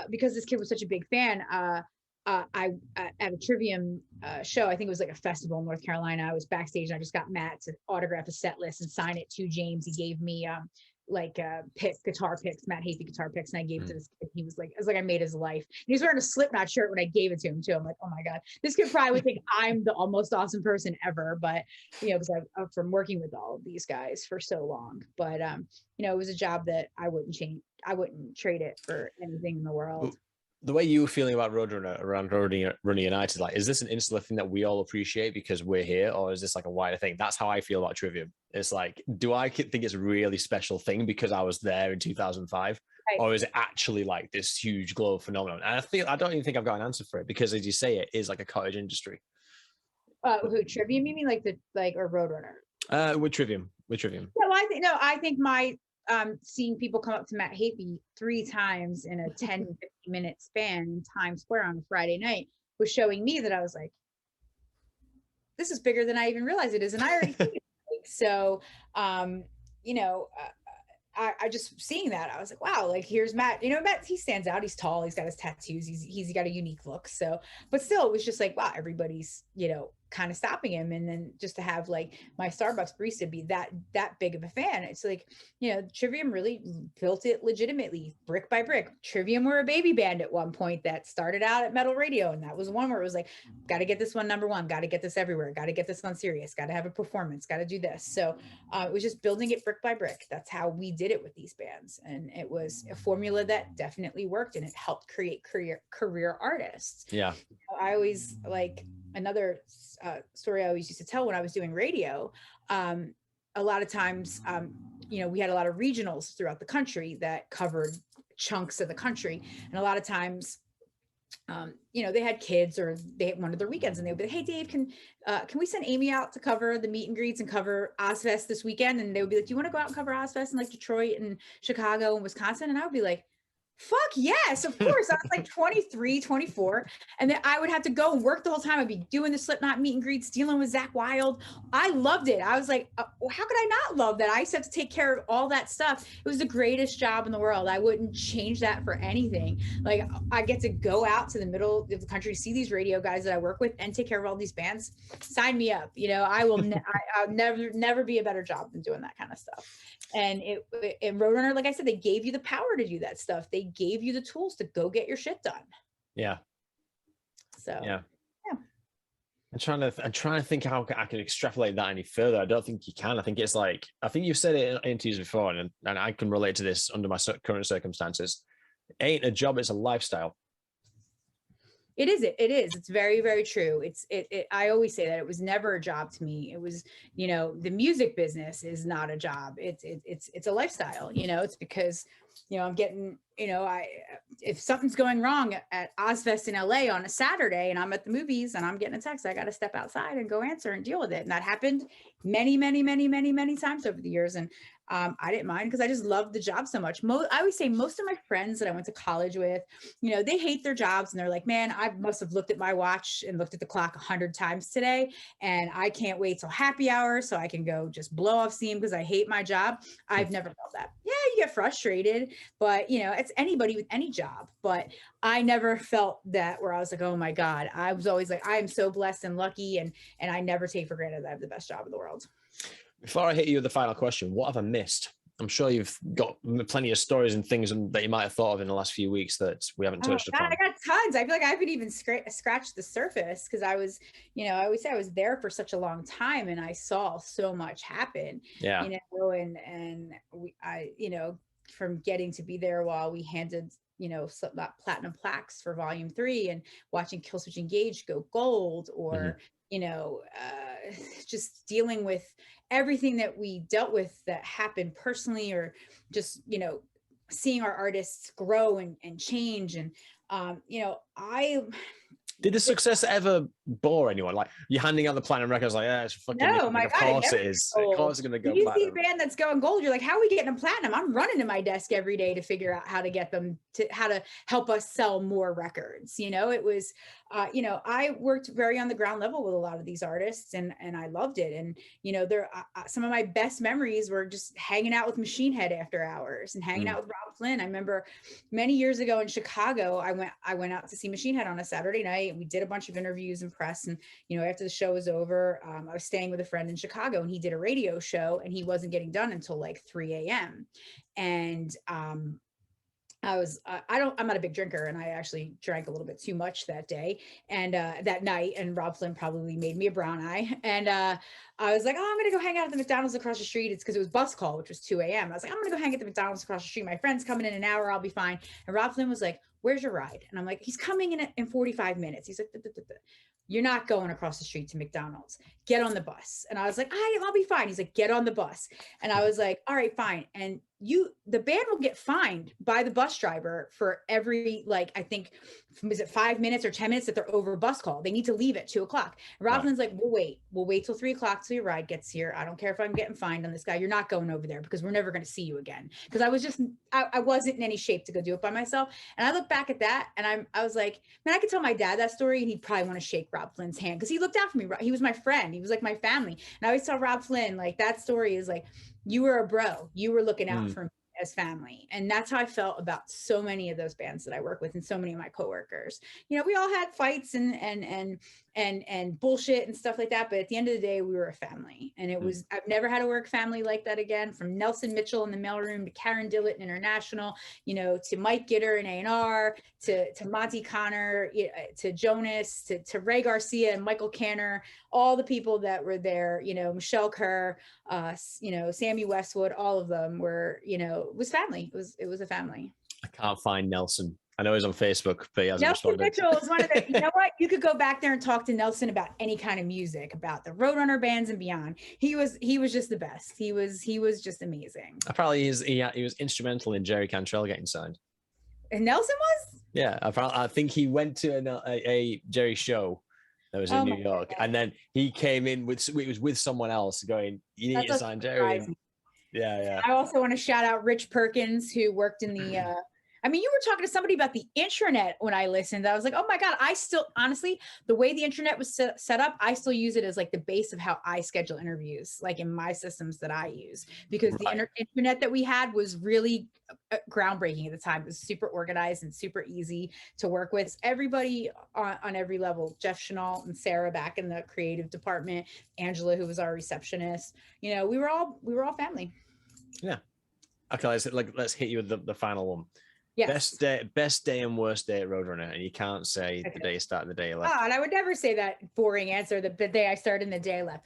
because this kid was such a big fan, I at a Trivium show, I think it was like a festival in North Carolina. I was backstage and I just got Matt to autograph a set list and sign it to James. He gave me guitar picks, Matt Heafy guitar picks, and I gave it to this kid. He was like, it was like I made his life. And he was wearing a Slipknot shirt when I gave it to him too. I'm like, oh my God, this kid probably would think I'm the most awesome person ever. But because I've from working with all of these guys for so long. But it was a job that I wouldn't change. I wouldn't trade it for anything in the world. The way you were feeling about Roadrunner around Roadrunner United, like, is this an insular thing that we all appreciate because we're here, or is this like a wider thing? That's how I feel about Trivium. It's like, do I think it's a really special thing because I was there in 2005, right, or is it actually like this huge global phenomenon? And I don't even think I've got an answer for it because, as you say, it is like a cottage industry. Who, Trivium? You mean or Roadrunner? With Trivium. Yeah, well, I think my seeing people come up to Matt Heafy 3 times in a 10, 15-minute span in Times Square on a Friday night was showing me that I was like, this is bigger than I even realized it is. And I already think it's big. So, I just seeing that, I was like, wow, like here's Matt. Matt, he stands out. He's tall. He's got his tattoos. He's got a unique look. So, but still, it was just like, wow, everybody's, kind of stopping him. And then just to have like my Starbucks barista be that big of a fan, it's like, Trivium really built it legitimately, brick by brick. Trivium were a baby band at one point that started out at Metal Radio. And that was one where it was like, got to get this one #1, got to get this everywhere, got to get this on Sirius, got to have a performance, got to do this. So it was just building it brick by brick. That's how we did it with these bands. And it was a formula that definitely worked, and it helped create career artists. Yeah. I always like another story I always used to tell when I was doing radio. A lot of times, we had a lot of regionals throughout the country that covered chunks of the country. And a lot of times, they had kids or they had one of their weekends and they would be like, hey, Dave, can we send Amy out to cover the meet and greets and cover Ozfest this weekend? And they would be like, do you want to go out and cover Ozfest in like Detroit and Chicago and Wisconsin? And I would be like, fuck yes, of course. I was like 23, 24. And then I would have to go and work the whole time. I'd be doing the Slipknot meet and greets, dealing with Zakk Wylde. I loved it. I was like, how could I not love that? I used to have to take care of all that stuff. It was the greatest job in the world. I wouldn't change that for anything. Like, I get to go out to the middle of the country, see these radio guys that I work with and take care of all these bands. Sign me up. I will I'll never be a better job than doing that kind of stuff. And in Roadrunner, like I said, they gave you the power to do that stuff. They gave you the tools to go get your shit done. Yeah. So yeah. I'm trying to think how I can extrapolate that any further. I don't think you can. I think it's like, I think you've said it in interviews before, and I can relate to this under my current circumstances. It ain't a job, it's a lifestyle. It is. It's very, very true. I always say that it was never a job to me. It was, the music business is not a job. It's a lifestyle. It's because, I'm getting, if something's going wrong at Ozfest in LA on a Saturday and I'm at the movies and I'm getting a text, I got to step outside and go answer and deal with it. And that happened many, many, many, many, many times over the years. And I didn't mind because I just loved the job so much. I always say most of my friends that I went to college with, they hate their jobs and they're like, man, I must have looked at my watch and looked at the clock 100 times today. And I can't wait till happy hour so I can go just blow off steam because I hate my job. I've never felt that. Yeah, you get frustrated, but it's anybody with any job. But I never felt that where I was like, oh my God, I was always like, I am so blessed and lucky. And I never take for granted that I have the best job in the world. Before I hit you with the final question, what have I missed? I'm sure you've got plenty of stories and things that you might have thought of in the last few weeks that we haven't touched upon. I got tons. I feel like I haven't even scratched the surface because I was, I always say I was there for such a long time and I saw so much happen. Yeah. From getting to be there while we handed, Slipknot platinum plaques for Volume 3 and watching Killswitch Engage go gold or, just dealing with everything that we dealt with that happened personally, or just, seeing our artists grow and change. And, I Did the success ever bore anyone? Like, you're handing out the platinum records, like, yeah, it's fucking No, like, my of God, it course never it gets is. Of old. course it's gonna go You see a platinum. band that's going gold, you're like, how are we getting them platinum? I'm running to my desk every day to figure out how to get them how to help us sell more records. It was, I worked very on the ground level with a lot of these artists, and I loved it. And, there, some of my best memories were just hanging out with Machine Head after hours and hanging out with Rob Flynn. I remember many years ago in Chicago, I went out to see Machine Head on a Saturday night. We did a bunch of interviews and press, and after the show was over, I was staying with a friend in Chicago, and he did a radio show, and he wasn't getting done until like 3 a.m. And I'm not a big drinker, and I actually drank a little bit too much that day and that night. And Rob Flynn probably made me a brown eye. And I was like, oh, I'm going to go hang out at the McDonald's across the street. It's because it was bus call, which was 2 a.m. I was like, I'm going to go hang at the McDonald's across the street. My friend's coming in an hour. I'll be fine. And Rob Flynn was like, where's your ride? And I'm like, he's coming in 45 minutes. He's like, you're not going across the street to McDonald's. Get on the bus. And I was like, I'll be fine. He's like, get on the bus. And I was like, all right, fine. And the band will get fined by the bus driver for every, like, I think, is it 5 minutes or 10 minutes that they're over bus call? They need to leave at 2 o'clock. And Robin's like, we'll wait till 3 o'clock till your ride gets here. I don't care if I'm getting fined on this guy. You're not going over there because we're never going to see you again. Because I wasn't in any shape to go do it by myself. And I look back at that, and I was like, man, I could tell my dad that story, and he'd probably want to shake Rob Flynn's hand because he looked out for me. He was my friend. He was like my family. And I always tell Rob Flynn, like, that story is like, you were a bro. You were looking out for me as family. And that's how I felt about so many of those bands that I work with and so many of my coworkers. We all had fights and bullshit and stuff like that. But at the end of the day, we were a family. And I've never had a work family like that again, from Nelson Mitchell in the mailroom to Karen Dillett in International, to Mike Gitter in A&R, to Monty Connor, to Jonas, to Ray Garcia and Michael Canner, all the people that were there, Michelle Kerr, Sammy Westwood, all of them were, it was family. It was a family. I can't find Nelson. I know he's on Facebook, but he hasn't Nelson responded. Mitchell is one of the, you know what? You could go back there and talk to Nelson about any kind of music, about the Roadrunner bands and beyond. He was just the best. He was just amazing. Apparently he was instrumental in Jerry Cantrell getting signed. And Nelson was? Yeah, I think he went to a Jerry show that was in New York, and then he came in it was with someone else going, you need to sign Jerry. Yeah. I also want to shout out Rich Perkins, who worked in the you were talking to somebody about the intranet when I listened. I was like, oh my God, I still, honestly, the way the intranet was set up, I still use it as like the base of how I schedule interviews, like in my systems that I use, because the internet that we had was really groundbreaking at the time. It was super organized and super easy to work with. Everybody on every level, Jeff Chenault and Sarah back in the creative department, Angela, who was our receptionist, we were all family. Yeah. Okay, let's hit you with the final one. Yes. Best day and worst day at Roadrunner, and you can't say the day you start and the day you left. And I would never say that boring answer, the day I started and the day I left.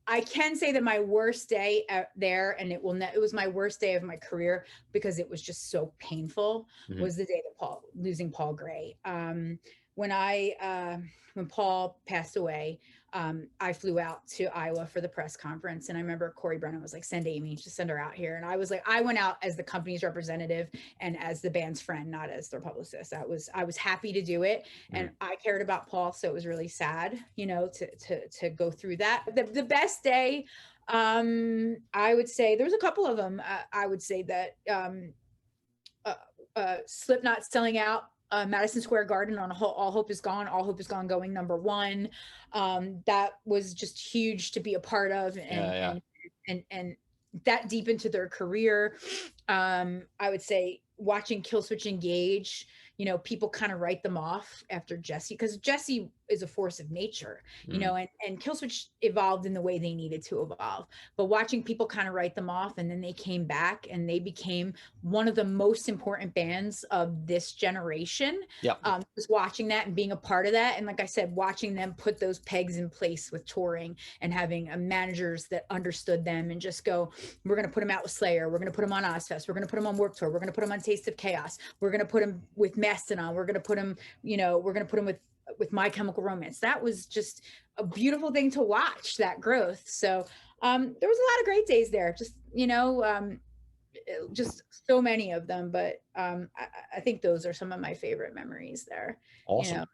I can say that my worst day there, and it was my worst day of my career because it was just so painful, was the day that losing Paul Gray. When Paul passed away, I flew out to Iowa for the press conference. And I remember Corey Brennan was like, send Amy, just send her out here. And I was like, I went out as the company's representative and as the band's friend, not as their publicist. I was happy to do it. And I cared about Paul. So it was really sad, to go through that. The best day, I would say there was a couple of them. I would say that Slipknot selling out Madison Square Garden on All Hope Is Gone, All Hope Is Gone going #1. That was just huge to be a part of, and that deep into their career. I would say watching Killswitch Engage, people kind of write them off after Jesse, because Jesse is a force of nature, and Killswitch evolved in the way they needed to evolve. But watching people kind of write them off, and then they came back and they became one of the most important bands of this generation. Just watching that and being a part of that. And like I said, watching them put those pegs in place with touring and having managers that understood them and just go, we're going to put them out with Slayer. We're going to put them on Ozfest. We're going to put them on Warped Tour. We're going to put them on Taste of Chaos. We're going to put them with Mastodon. We're going to put them, we're going to put them with with My Chemical Romance. That was just a beautiful thing to watch, that growth. So there was a lot of great days there, just, just so many of them. But I think those are some of my favorite memories there. Awesome.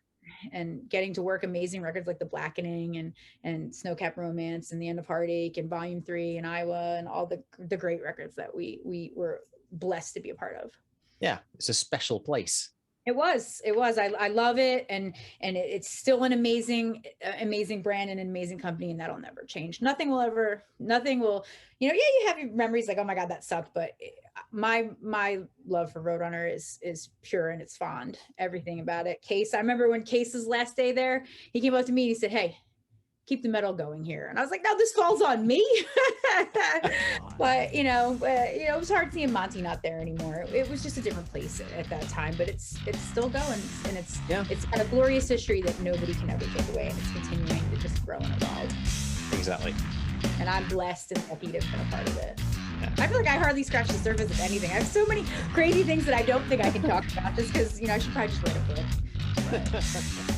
And getting to work amazing records like The Blackening and Snowcap Romance and The End of Heartache and Volume 3 and Iowa and all the great records that we were blessed to be a part of. Yeah, it's a special place. It was. I love it, and it's still an amazing brand and an amazing company, and that'll never change. Nothing will, yeah, you have your memories like, oh my God, that sucked, but my love for Roadrunner is pure and it's fond. Everything about it. Case, I remember when Case's last day there, he came up to me and he said, "Hey, keep the metal going here." And I was like, no, this falls on me. But it was hard seeing Monty not there anymore. It was just a different place at that time, but it's still going, and it's got a glorious history that nobody can ever take away, and it's continuing to just grow and evolve. Exactly. And I'm blessed and lucky to have been a part of it. Yeah. I feel like I hardly scratch the surface of anything. I have so many crazy things that I don't think I can talk about just because, I should probably just write a book. But